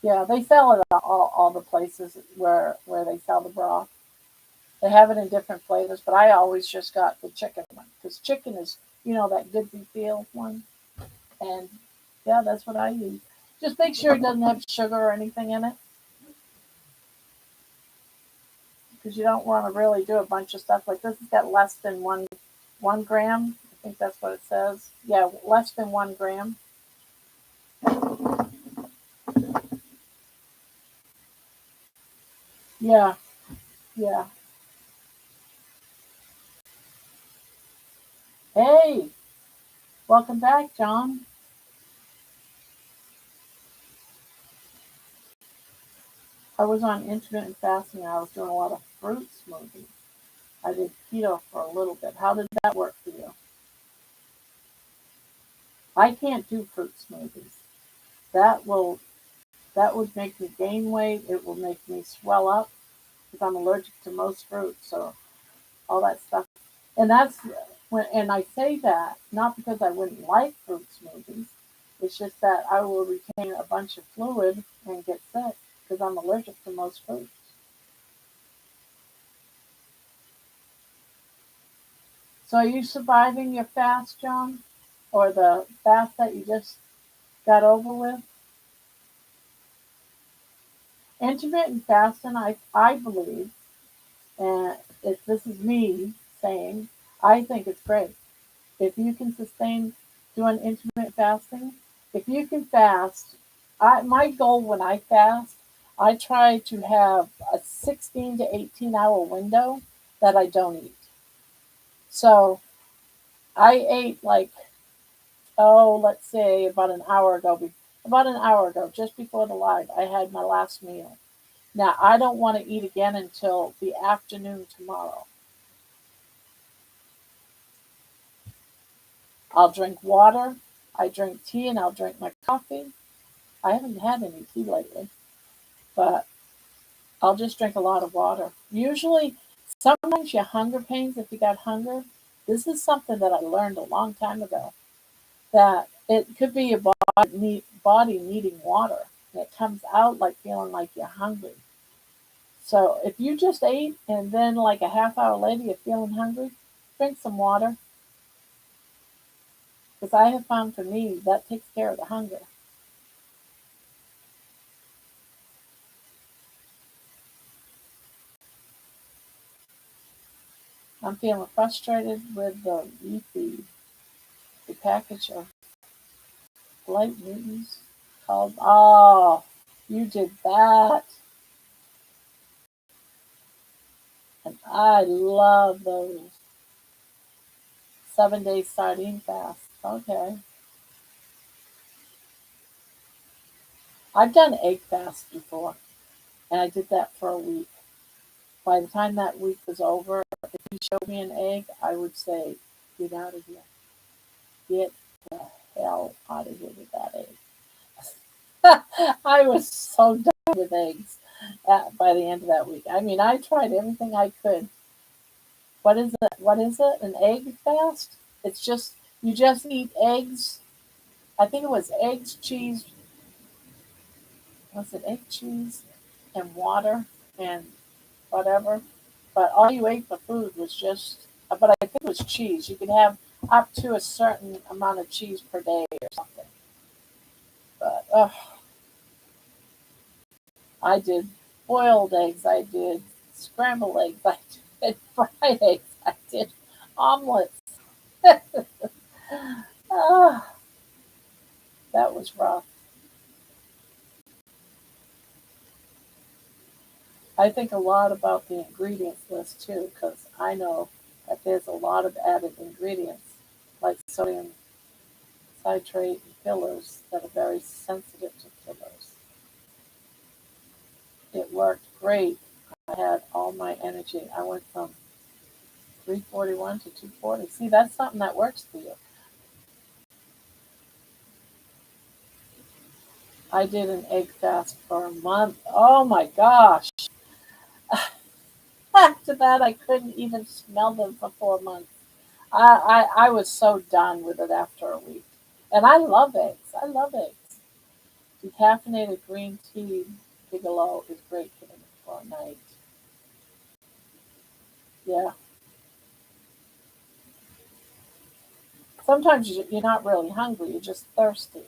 Yeah, they sell it at all the places where they sell the broth. They have it in different flavors, but I always just got the chicken one because chicken is that good to feel one. And yeah, that's what I use. Just make sure it doesn't have sugar or anything in it, because you don't want to really do a bunch of stuff. Like this has got less than 1 gram. I think that's what it says. Yeah, less than 1 gram. Yeah, yeah. Hey, welcome back, John. I was on intermittent fasting and I was doing a lot of fruit smoothies. I did keto for a little bit. How did that work for you? I can't do fruit smoothies. That will that would make me gain weight. It will make me swell up because I'm allergic to most fruits. So all that stuff. And that's and I say that not because I wouldn't like fruit smoothies. It's just that I will retain a bunch of fluid and get sick because I'm allergic to most fruits. So are you surviving your fast, John? Or the fast that you just got over with? Intermittent fasting, I believe, and if this is me saying, I think it's great. If you can sustain doing intermittent fasting, if you can fast, my goal when I fast, I try to have a 16 to 18-hour window that I don't eat. So I ate like, let's say about an hour ago, just before the live, I had my last meal. Now I don't want to eat again until the afternoon tomorrow. I'll drink water, I drink tea, and I'll drink my coffee. I haven't had any tea lately, but I'll just drink a lot of water. Usually, sometimes your hunger pains, if you got hunger, this is something that I learned a long time ago, that it could be your body needing water. And it comes out like feeling like you're hungry. So if you just ate and then like a half hour later you're feeling hungry, drink some water. Because I have found for me that takes care of the hunger. I'm feeling frustrated with the package of Light Newtons called. Oh, you did that. And I love those 7 day sardine fast. Okay. I've done egg fast before, and I did that for a week. By the time that week was over, if you showed me an egg, I would say, get out of here. Get the hell out of here with that egg. I was so done with eggs by the end of that week. I mean, I tried everything I could. What is it? What is it? An egg fast? It's just, you just eat eggs. I think it was eggs, cheese. Was it egg, cheese, and water and whatever? But all you ate for food was just. But I think it was cheese. You could have up to a certain amount of cheese per day or something. But I did boiled eggs. I did scrambled eggs. I did fried eggs. I did omelets. Oh, that was rough. I think a lot about the ingredients list too, because I know that there's a lot of added ingredients like sodium citrate and fillers that are very sensitive to fillers. It worked great. I had all my energy. I went from 341 to 240. See, that's something that works for you. I did an egg fast for a month. Oh my gosh. After that, I couldn't even smell them for 4 months. I was so done with it after a week. And I love eggs. I love eggs. Decaffeinated green tea Bigelow is great for a night. Yeah. Sometimes you're not really hungry, you're just thirsty.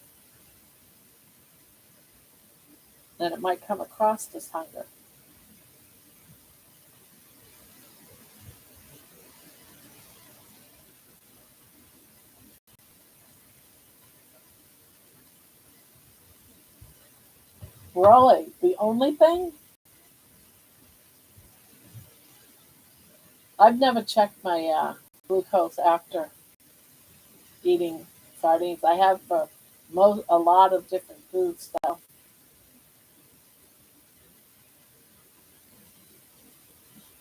And it might come across as hunger. Really, the only thing? I've never checked my glucose after eating sardines. I have for a lot of different foods, though.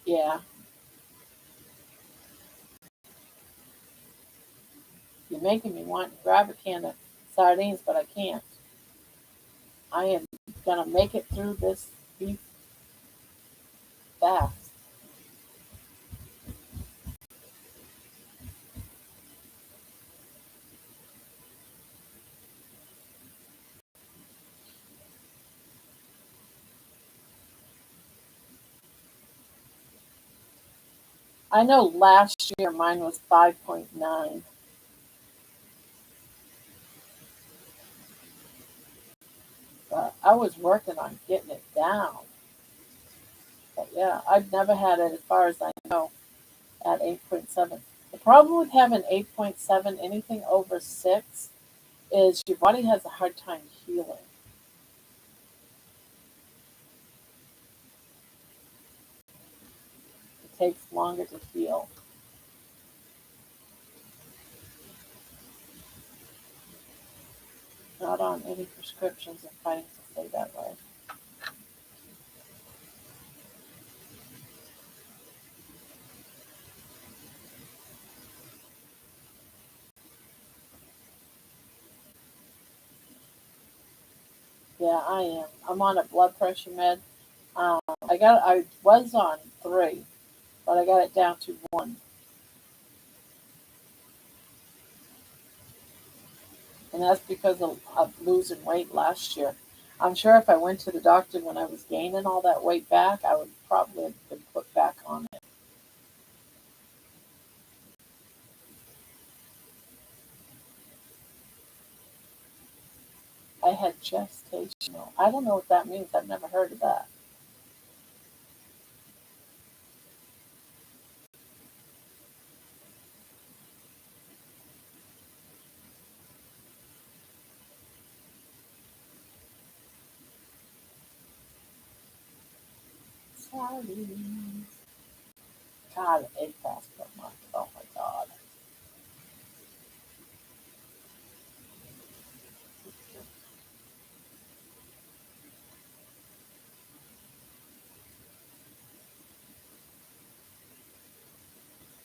Yeah, you're making me want to grab a can of sardines, but I can't. I am gonna make it through this beef fast. I know last year mine was 5.9, but I was working on getting it down. But yeah, I've never had it, as far as I know, at 8.7. The problem with having 8.7, anything over 6, is your body has a hard time healing. It takes longer to heal. Not on any prescriptions and fighting to stay that way. Yeah, I am. I'm on a blood pressure med. I was on 3, but I got it down to 1. And that's because of losing weight last year. I'm sure if I went to the doctor when I was gaining all that weight back, I would probably have been put back on it. I had gestational. I don't know what that means. I've never heard of that. Sorry. God, 8 pounds per month. Oh my God.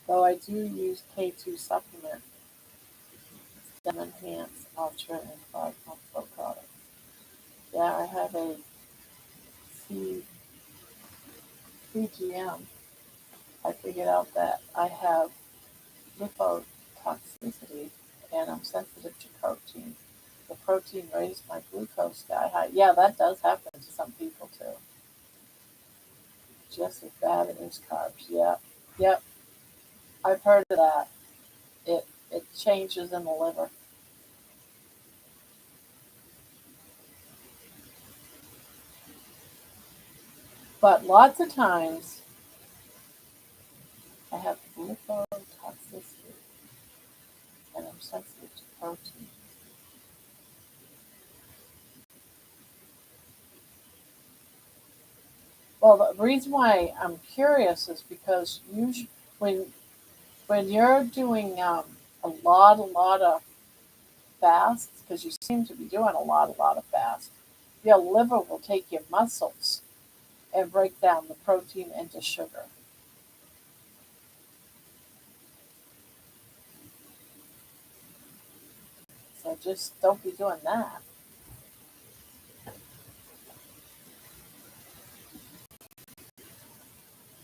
Though I do use K2 supplement, Stem Enhance Ultra and 5 Functional products. Yeah, I have a C, CGM. I figured out that I have lipotoxicity and I'm sensitive to protein. The protein raised my glucose sky high. Yeah, that does happen to some people too. Just as bad as carbs. Yeah, yep. I've heard of that. It changes in the liver. But lots of times I have lipotoxicity and I'm sensitive to protein. Well, the reason why I'm curious is because usually when you're doing a lot of fasts, because you seem to be doing a lot of fasts, your liver will take your muscles and break down the protein into sugar. So just don't be doing that.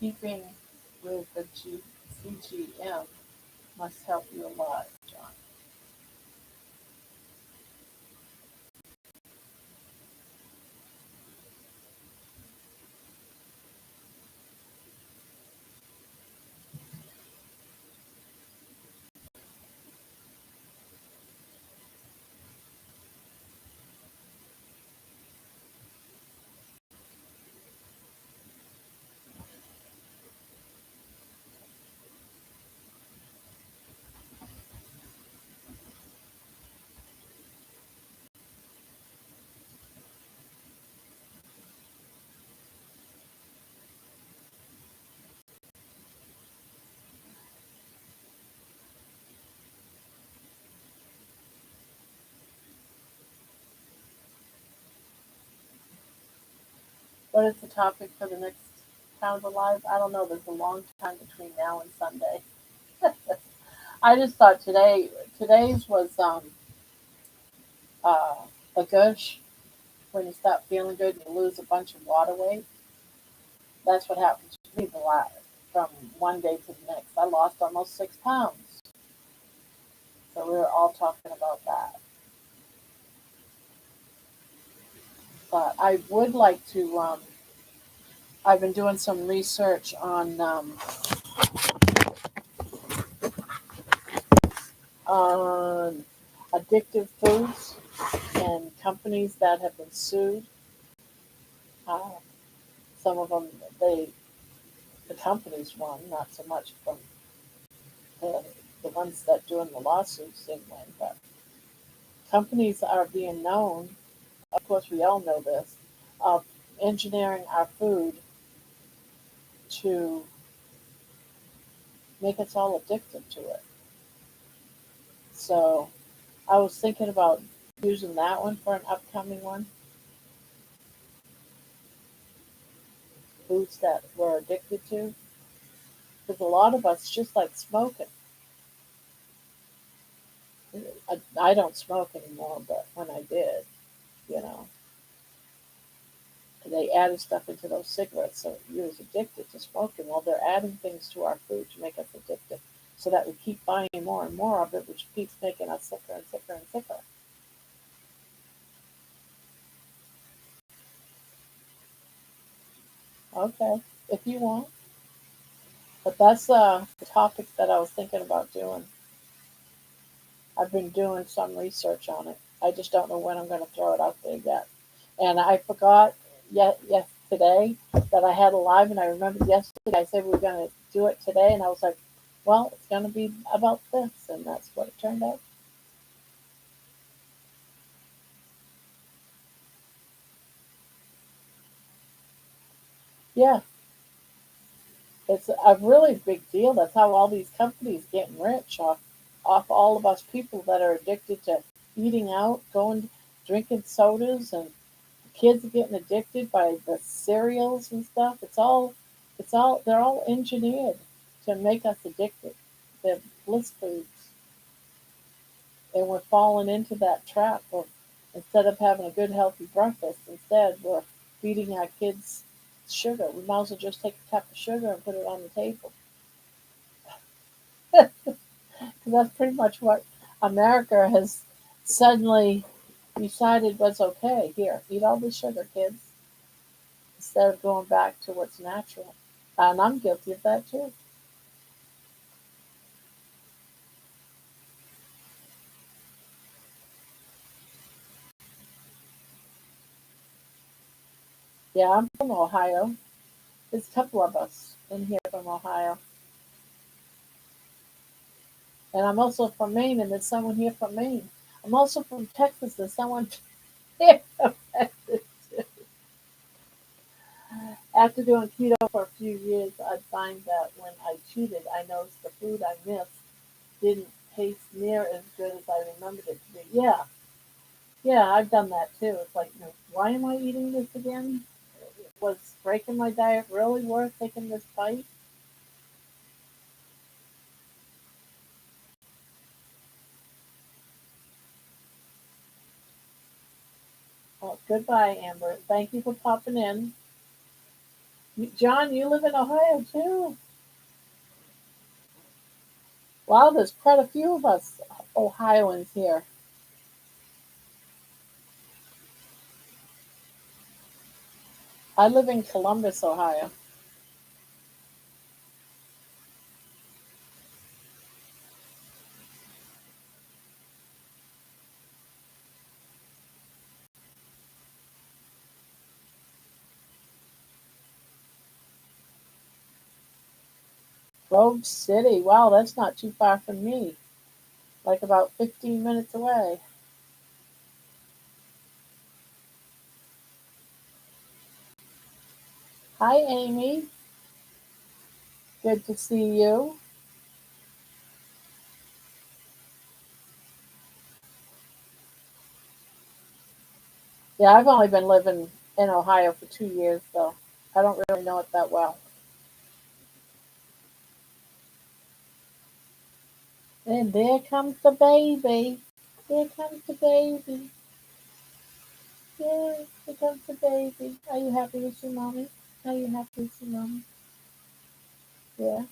Keeping with the CGM must help you a lot, John. What is the topic for the next Pound Alive? I don't know. There's a long time between now and Sunday. I just thought today's was uh, a gush. When you stop feeling good and you lose a bunch of water weight, that's what happens to me from one day to the next. I lost almost 6 pounds. So we were all talking about that. But I would like to. I've been doing some research on addictive foods and companies that have been sued. Uh, some of them, the companies won, not so much from the, the ones that doing the lawsuits didn't win, but companies are being known, of course we all know this, of engineering our food to make us all addicted to it. So I was thinking about using that one for an upcoming one, foods that we're addicted to, because a lot of us just like smoking. I don't smoke anymore, but when I did, you know, they added stuff into those cigarettes, so you was addicted to smoking. Well, they're adding things to our food to make us addicted, so that we keep buying more and more of it, which keeps making us sicker and sicker and sicker. Okay, if you want, but that's the topic that I was thinking about doing. I've been doing some research on it. I just don't know when I'm going to throw it out there yet. And I forgot yet today that I had a live, and I remembered yesterday I said we were going to do it today, and I was like, well, it's going to be about this, and that's what it turned out. Yeah, it's a really big deal. That's how all these companies getting rich off all of us people that are addicted to eating out, going drinking sodas, and kids are getting addicted by the cereals and stuff. It's all they're all engineered to make us addicted. They're bliss foods, and we're falling into that trap of instead of having a good healthy breakfast, instead we're feeding our kids sugar. We might as well just take a cup of sugar and put it on the table. Because that's pretty much what America has suddenly decided was okay. Here, eat all the sugar, kids, instead of going back to what's natural. And I'm guilty of that too. Yeah, I'm from Ohio. There's a couple of us in here from Ohio. And I'm also from Maine, and there's someone here from Maine. I'm also from Texas, there's someone here from Texas. After doing keto for a few years, I'd find that when I cheated, I noticed the food I missed didn't taste near as good as I remembered it to be. Yeah, yeah, I've done that too. It's like, why am I eating this again? Was breaking my diet really worth taking this bite? Well, goodbye, Amber. Thank you for popping in. John, you live in Ohio too. Wow, there's quite a few of us Ohioans here. I live in Columbus, Ohio. Grove City. Wow, that's not too far from me. Like about 15 minutes away. Hi, Amy. Good to see you. Yeah, I've only been living in Ohio for 2 years, so I don't really know it that well. And there comes the baby. Here comes the baby. Yeah, here comes the baby. Are you happy with your mommy? Are you happy with your mommy? Yeah.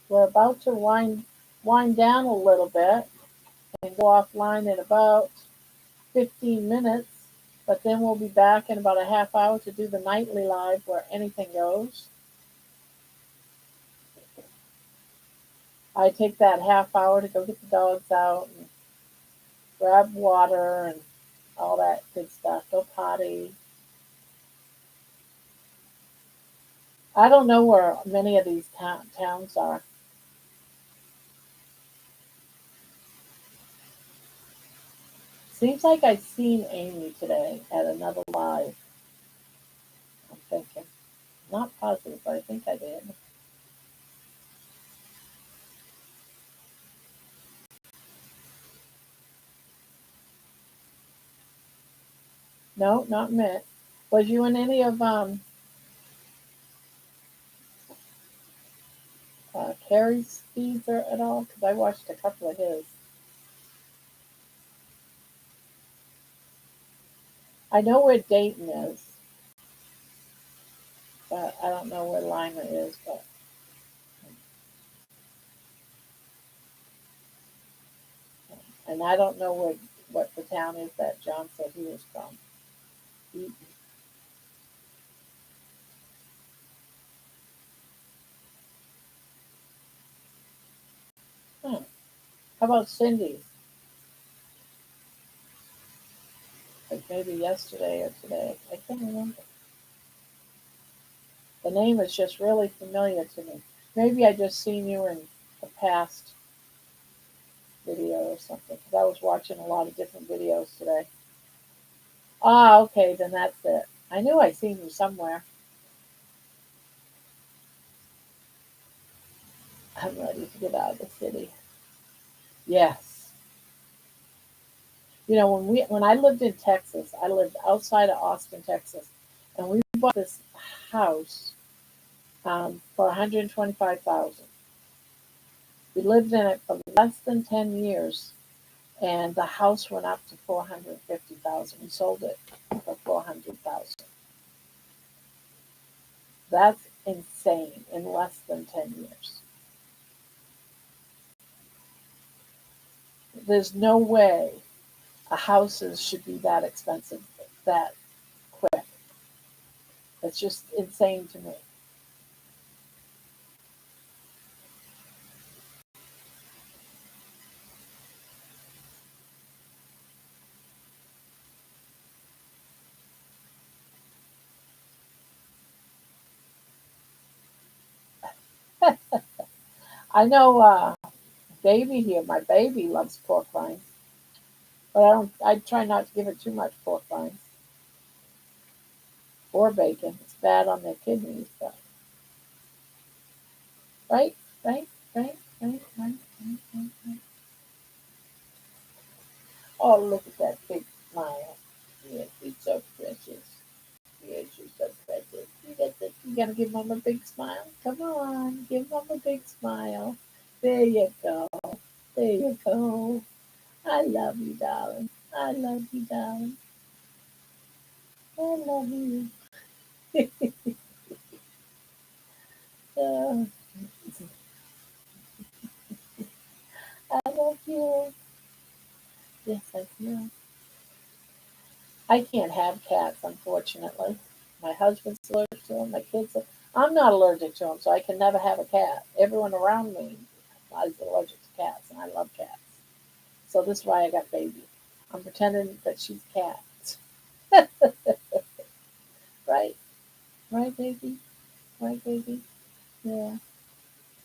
We're about to wind down a little bit and go offline in about 15 minutes, but then we'll be back in about a half hour to do the nightly live where anything goes. I take that half hour to go get the dogs out and grab water and all that good stuff. Go potty. I don't know where many of these towns are. Seems like I've seen Amy today at another live. I'm thinking. Not positive, but I think I did. No, not Mitt. Was you in any of Carrie's feeds or at all? Because I watched a couple of his. I know where Dayton is, but I don't know where Lima is. But and I don't know what the town is that John said he was from. He, huh. How about Cindy's? Like maybe yesterday or today. I can't remember. The name is just really familiar to me. Maybe I just seen you in a past video or something. Because I was watching a lot of different videos today. Ah, okay, then that's it. I knew I seen you somewhere. I'm ready to get out of the city. Yes. You know, when I lived in Texas, I lived outside of Austin, Texas, and we bought this house for 125,000. We lived in it for less than 10 years, and the house went up to 450,000. We sold it for 400,000. That's insane in less than 10 years. There's no way a houses should be that expensive that quick. It's just insane to me. I know baby here, my baby loves pork rinds, but I don't. I try not to give it too much pork rinds or bacon. It's bad on their kidneys, but right, right, right, right, right, right, right, right. Oh, look at that big smile. Yes, she's so precious. Yes, she's so precious. You gotta give mom a big smile. Come on, give mom a big smile. There you go. There you go. I love you, darling. I love you, darling. I love you. Uh, I love you. Yes, I do. I can't have cats, unfortunately. My husband's allergic to them. My kids are. I'm not allergic to them, so I can never have a cat. Everyone around me is allergic to cats, and I love cats. So this is why I got baby. I'm pretending that she's a cat. Right? Right, baby? Right, baby? Yeah.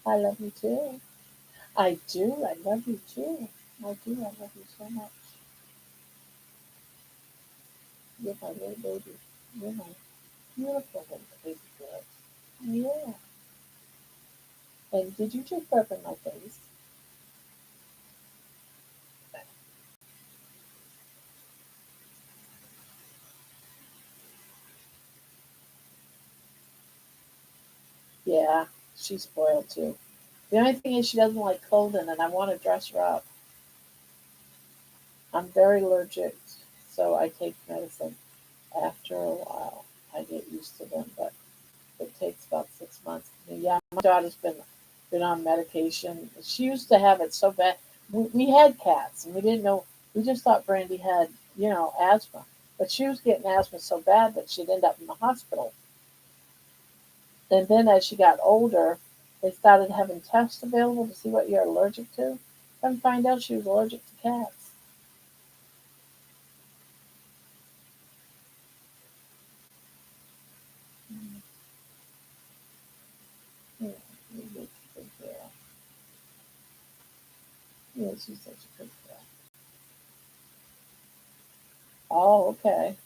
I love you too. I do. I love you too. I do. I love you so much. You're my little baby. You're my beautiful little baby girl. Yeah. And did you just burp in my face? Yeah, she's spoiled too. The only thing is she doesn't like cold and I want to dress her up. I'm very allergic, so I take medicine. After a while, I get used to them, but it takes about 6 months. Yeah, my daughter's been on medication. She used to have it so bad. We had cats, and we didn't know. We just thought Brandy had, asthma, but she was getting asthma so bad that she'd end up in the hospital. And then as she got older, they started having tests available to see what you're allergic to. Come find out she was allergic to cats. Mm, yeah, you get to take care of. Yeah, she's such a good girl. Oh, okay.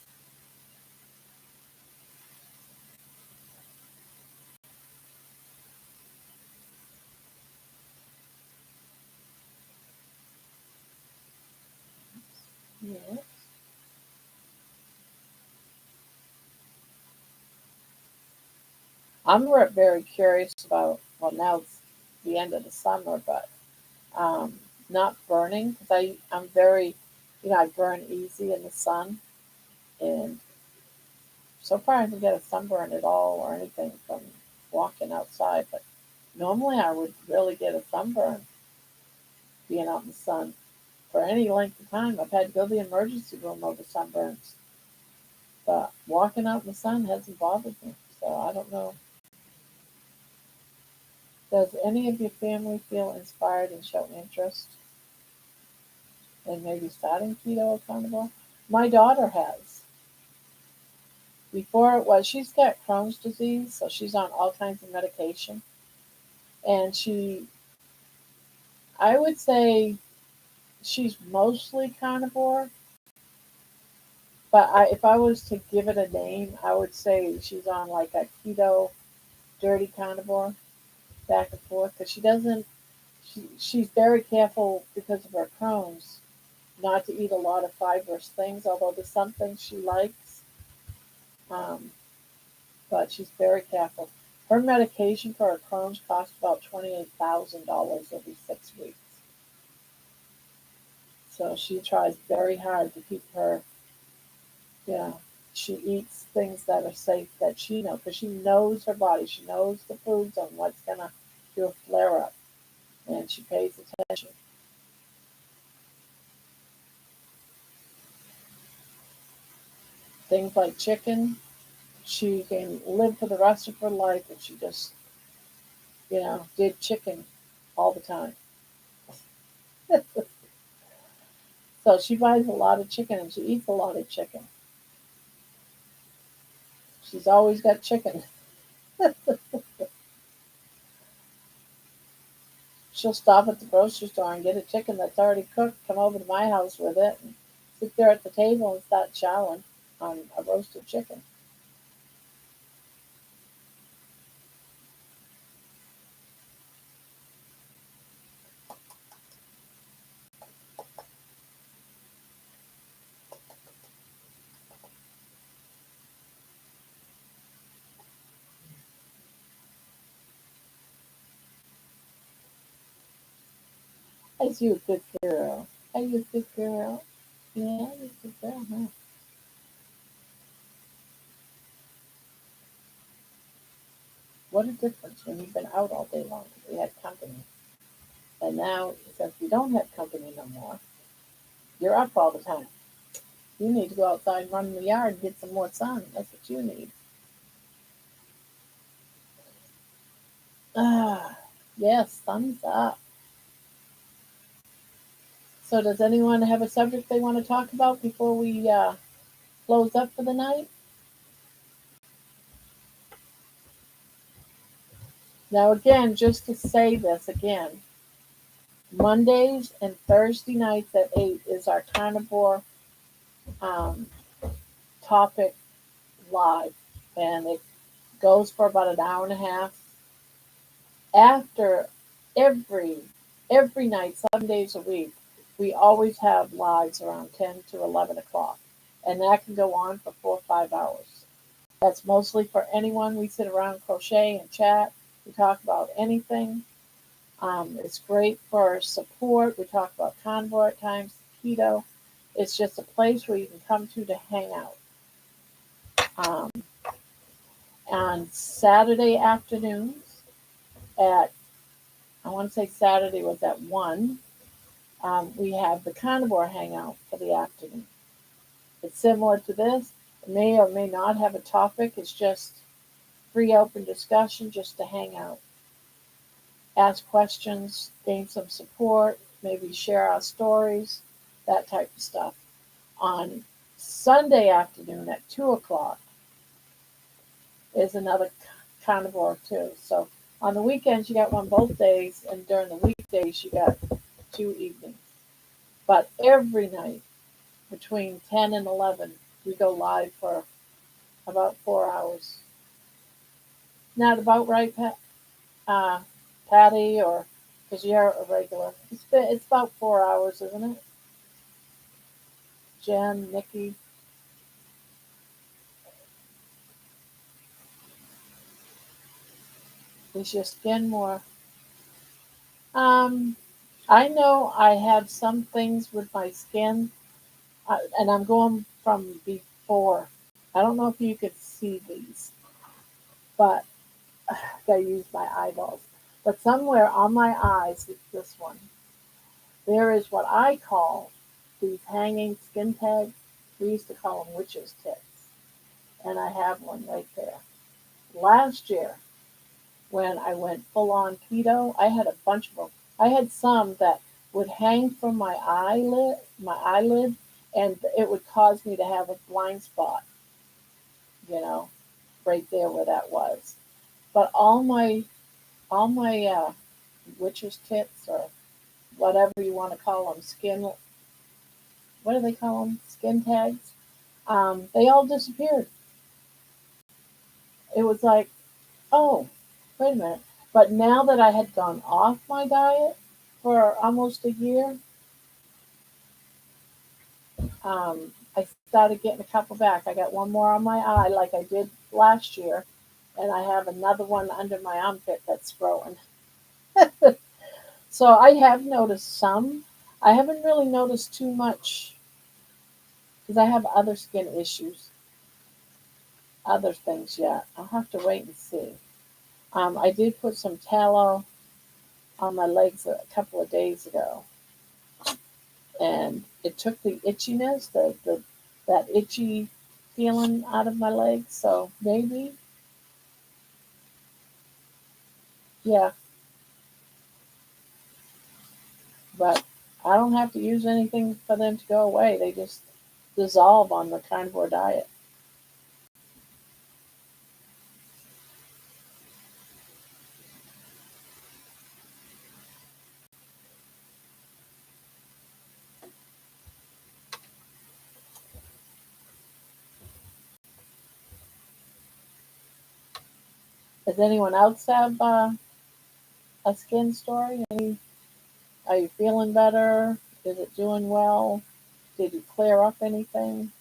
Yeah. I'm very curious about, well, now it's the end of the summer, but not burning because I'm very, I burn easy in the sun. And so far I didn't get a sunburn at all or anything from walking outside. But normally I would really get a sunburn being out in the sun for any length of time. I've had to go to the emergency room over sunburns. But walking out in the sun hasn't bothered me. So I don't know. Does any of your family feel inspired and show interest in maybe starting keto or carnivore? My daughter has. Before it was, she's got Crohn's disease, so she's on all kinds of medication. And I would say she's mostly carnivore, but if I was to give it a name, I would say she's on like a keto, dirty carnivore, back and forth, because she's very careful because of her Crohn's not to eat a lot of fibrous things, although there's some things she likes. Um, but she's very careful. Her medication for her Crohn's costs about $28,000 every 6 weeks. So she tries very hard to keep her, you know, she eats things that are safe that she knows, because she knows her body. She knows the foods and what's going to do a flare up, and she pays attention. Things like chicken, she can live for the rest of her life if she just, did chicken all the time. So she buys a lot of chicken and she eats a lot of chicken. She's always got chicken. She'll stop at the grocery store and get a chicken that's already cooked, come over to my house with it, and sit there at the table and start chowing on a roasted chicken. Is you a good girl? Are you a good girl? Yeah, you're a good girl, huh? What a difference when you've been out all day long. We had company. And now, since we don't have company no more, you're up all the time. You need to go outside and run in the yard and get some more sun. That's what you need. Ah, yes, thumbs up. So, does anyone have a subject they want to talk about before we close up for the night? Now, again, just to say this again, Mondays and Thursday nights at 8 is our carnivore um, topic live, and it goes for about an hour and a half. after every every night, 7 days a week, we always have lives around 10 to 11 o'clock, and that can go on for 4 or 5 hours. That's mostly for anyone. We sit around, crochet, and chat. We talk about anything. It's great for support. We talk about carnivore at times, keto. It's just a place where you can come to hang out. Um, on Saturday afternoons at, I want to say Saturday was at 1, we have the carnivore hangout for the afternoon. It's similar to this. It may or may not have a topic. It's just free open discussion just to hang out, ask questions, gain some support, maybe share our stories, that type of stuff. On Sunday afternoon at 2 o'clock is another carnivore too. So on the weekends, you got one both days, and during the weekdays, you got 2 evenings. But every night between 10 and 11, we go live for about 4 hours. Not about right, uh, Patty, or because you're a regular. It's about 4 hours, isn't it? Jen, Nikki, is your skin more? Um, I know I have some things with my skin, and I'm going from before. I don't know if you could see these, but I gotta use my eyeballs. But somewhere on my eyes, it's this one. There is what I call these hanging skin tags. We used to call them witches' tits, and I have one right there. Last year, when I went full on keto, I had a bunch of them. I had some that would hang from my eyelid, and it would cause me to have a blind spot, you know, right there where that was. But all my witches' tits, or whatever you want to call them, skin, what do they call them? Skin tags. They all disappeared. It was like, oh, wait a minute. But now that I had gone off my diet for almost a year, I started getting a couple back. I got one more on my eye, like I did last year, and I have another one under my armpit that's growing. So I have noticed some. I haven't really noticed too much because I have other skin issues, other things yet. I'll have to wait and see. I did put some tallow on my legs a couple of days ago, and it took the itchiness, the that itchy feeling out of my legs. So maybe, yeah, but I don't have to use anything for them to go away. They just dissolve on the carnivore diet. Does anyone else have a skin story? Are you feeling better? Is it doing well? Did you clear up anything?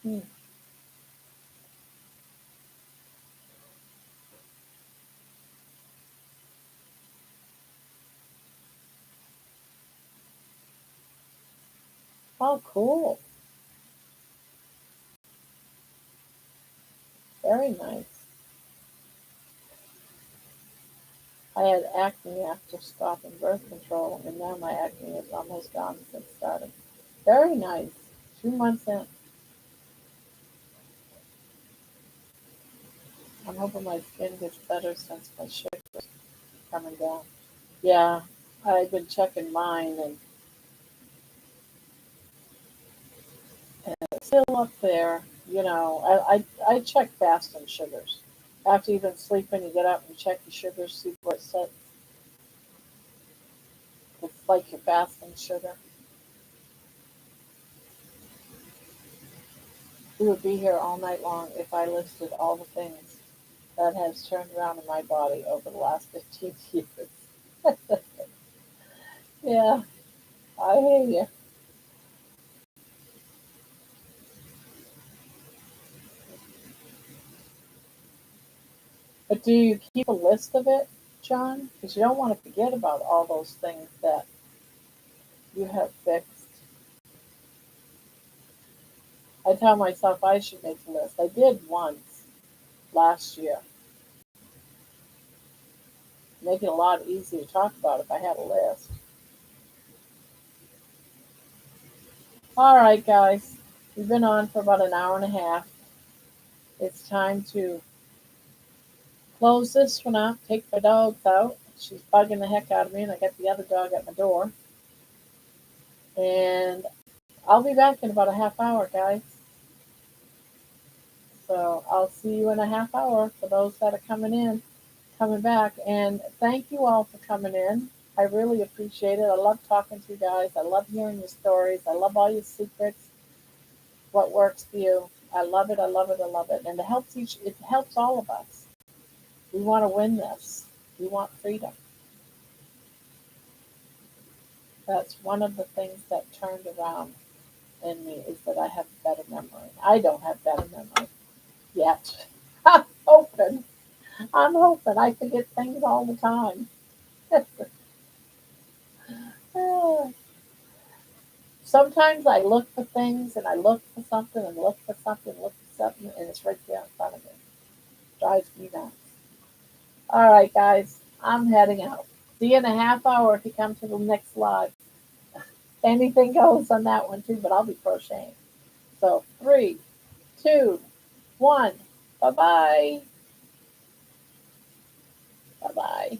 Hmm. Oh, cool. Very nice. I had acne after stopping birth control, and now my acne is almost gone since starting. Very nice. 2 months in. I'm hoping my skin gets better since my sugar's coming down. Yeah, I've been checking mine, and it's still up there. I check fasting sugars. After you've been sleeping, you get up and check your sugars, see where it sits. It's like your fasting sugar. We would be here all night long if I listed all the things that has turned around in my body over the last 15 years. Yeah, I hear you. But do you keep a list of it, John? Because you don't want to forget about all those things that you have fixed. I tell myself I should make a list. I did once last year. Make it a lot easier to talk about if I had a list. All right, guys. We've been on for about an hour and a half. It's time to close this one up, take my dogs out. She's bugging the heck out of me, and I got the other dog at my door. And I'll be back in about a half hour, guys. So I'll see you in a half hour for those that are coming back. And thank you all for coming in. I really appreciate it. I love talking to you guys. I love hearing your stories. I love all your secrets, what works for you. I love it. I love it. I love it. And it helps all of us. We want to win this. We want freedom. That's one of the things that turned around in me is that I have better memory. I don't have better memory yet. I'm hoping. I'm hoping. I forget things all the time. Sometimes I look for things and I look for something and look for something, look for something, and it's right there in front of me. Drives me nuts. All right, guys, I'm heading out. See you in a half hour if you come to the next live. Anything goes on that one too, but I'll be crocheting. So 3, 2, 1. Bye bye. Bye bye.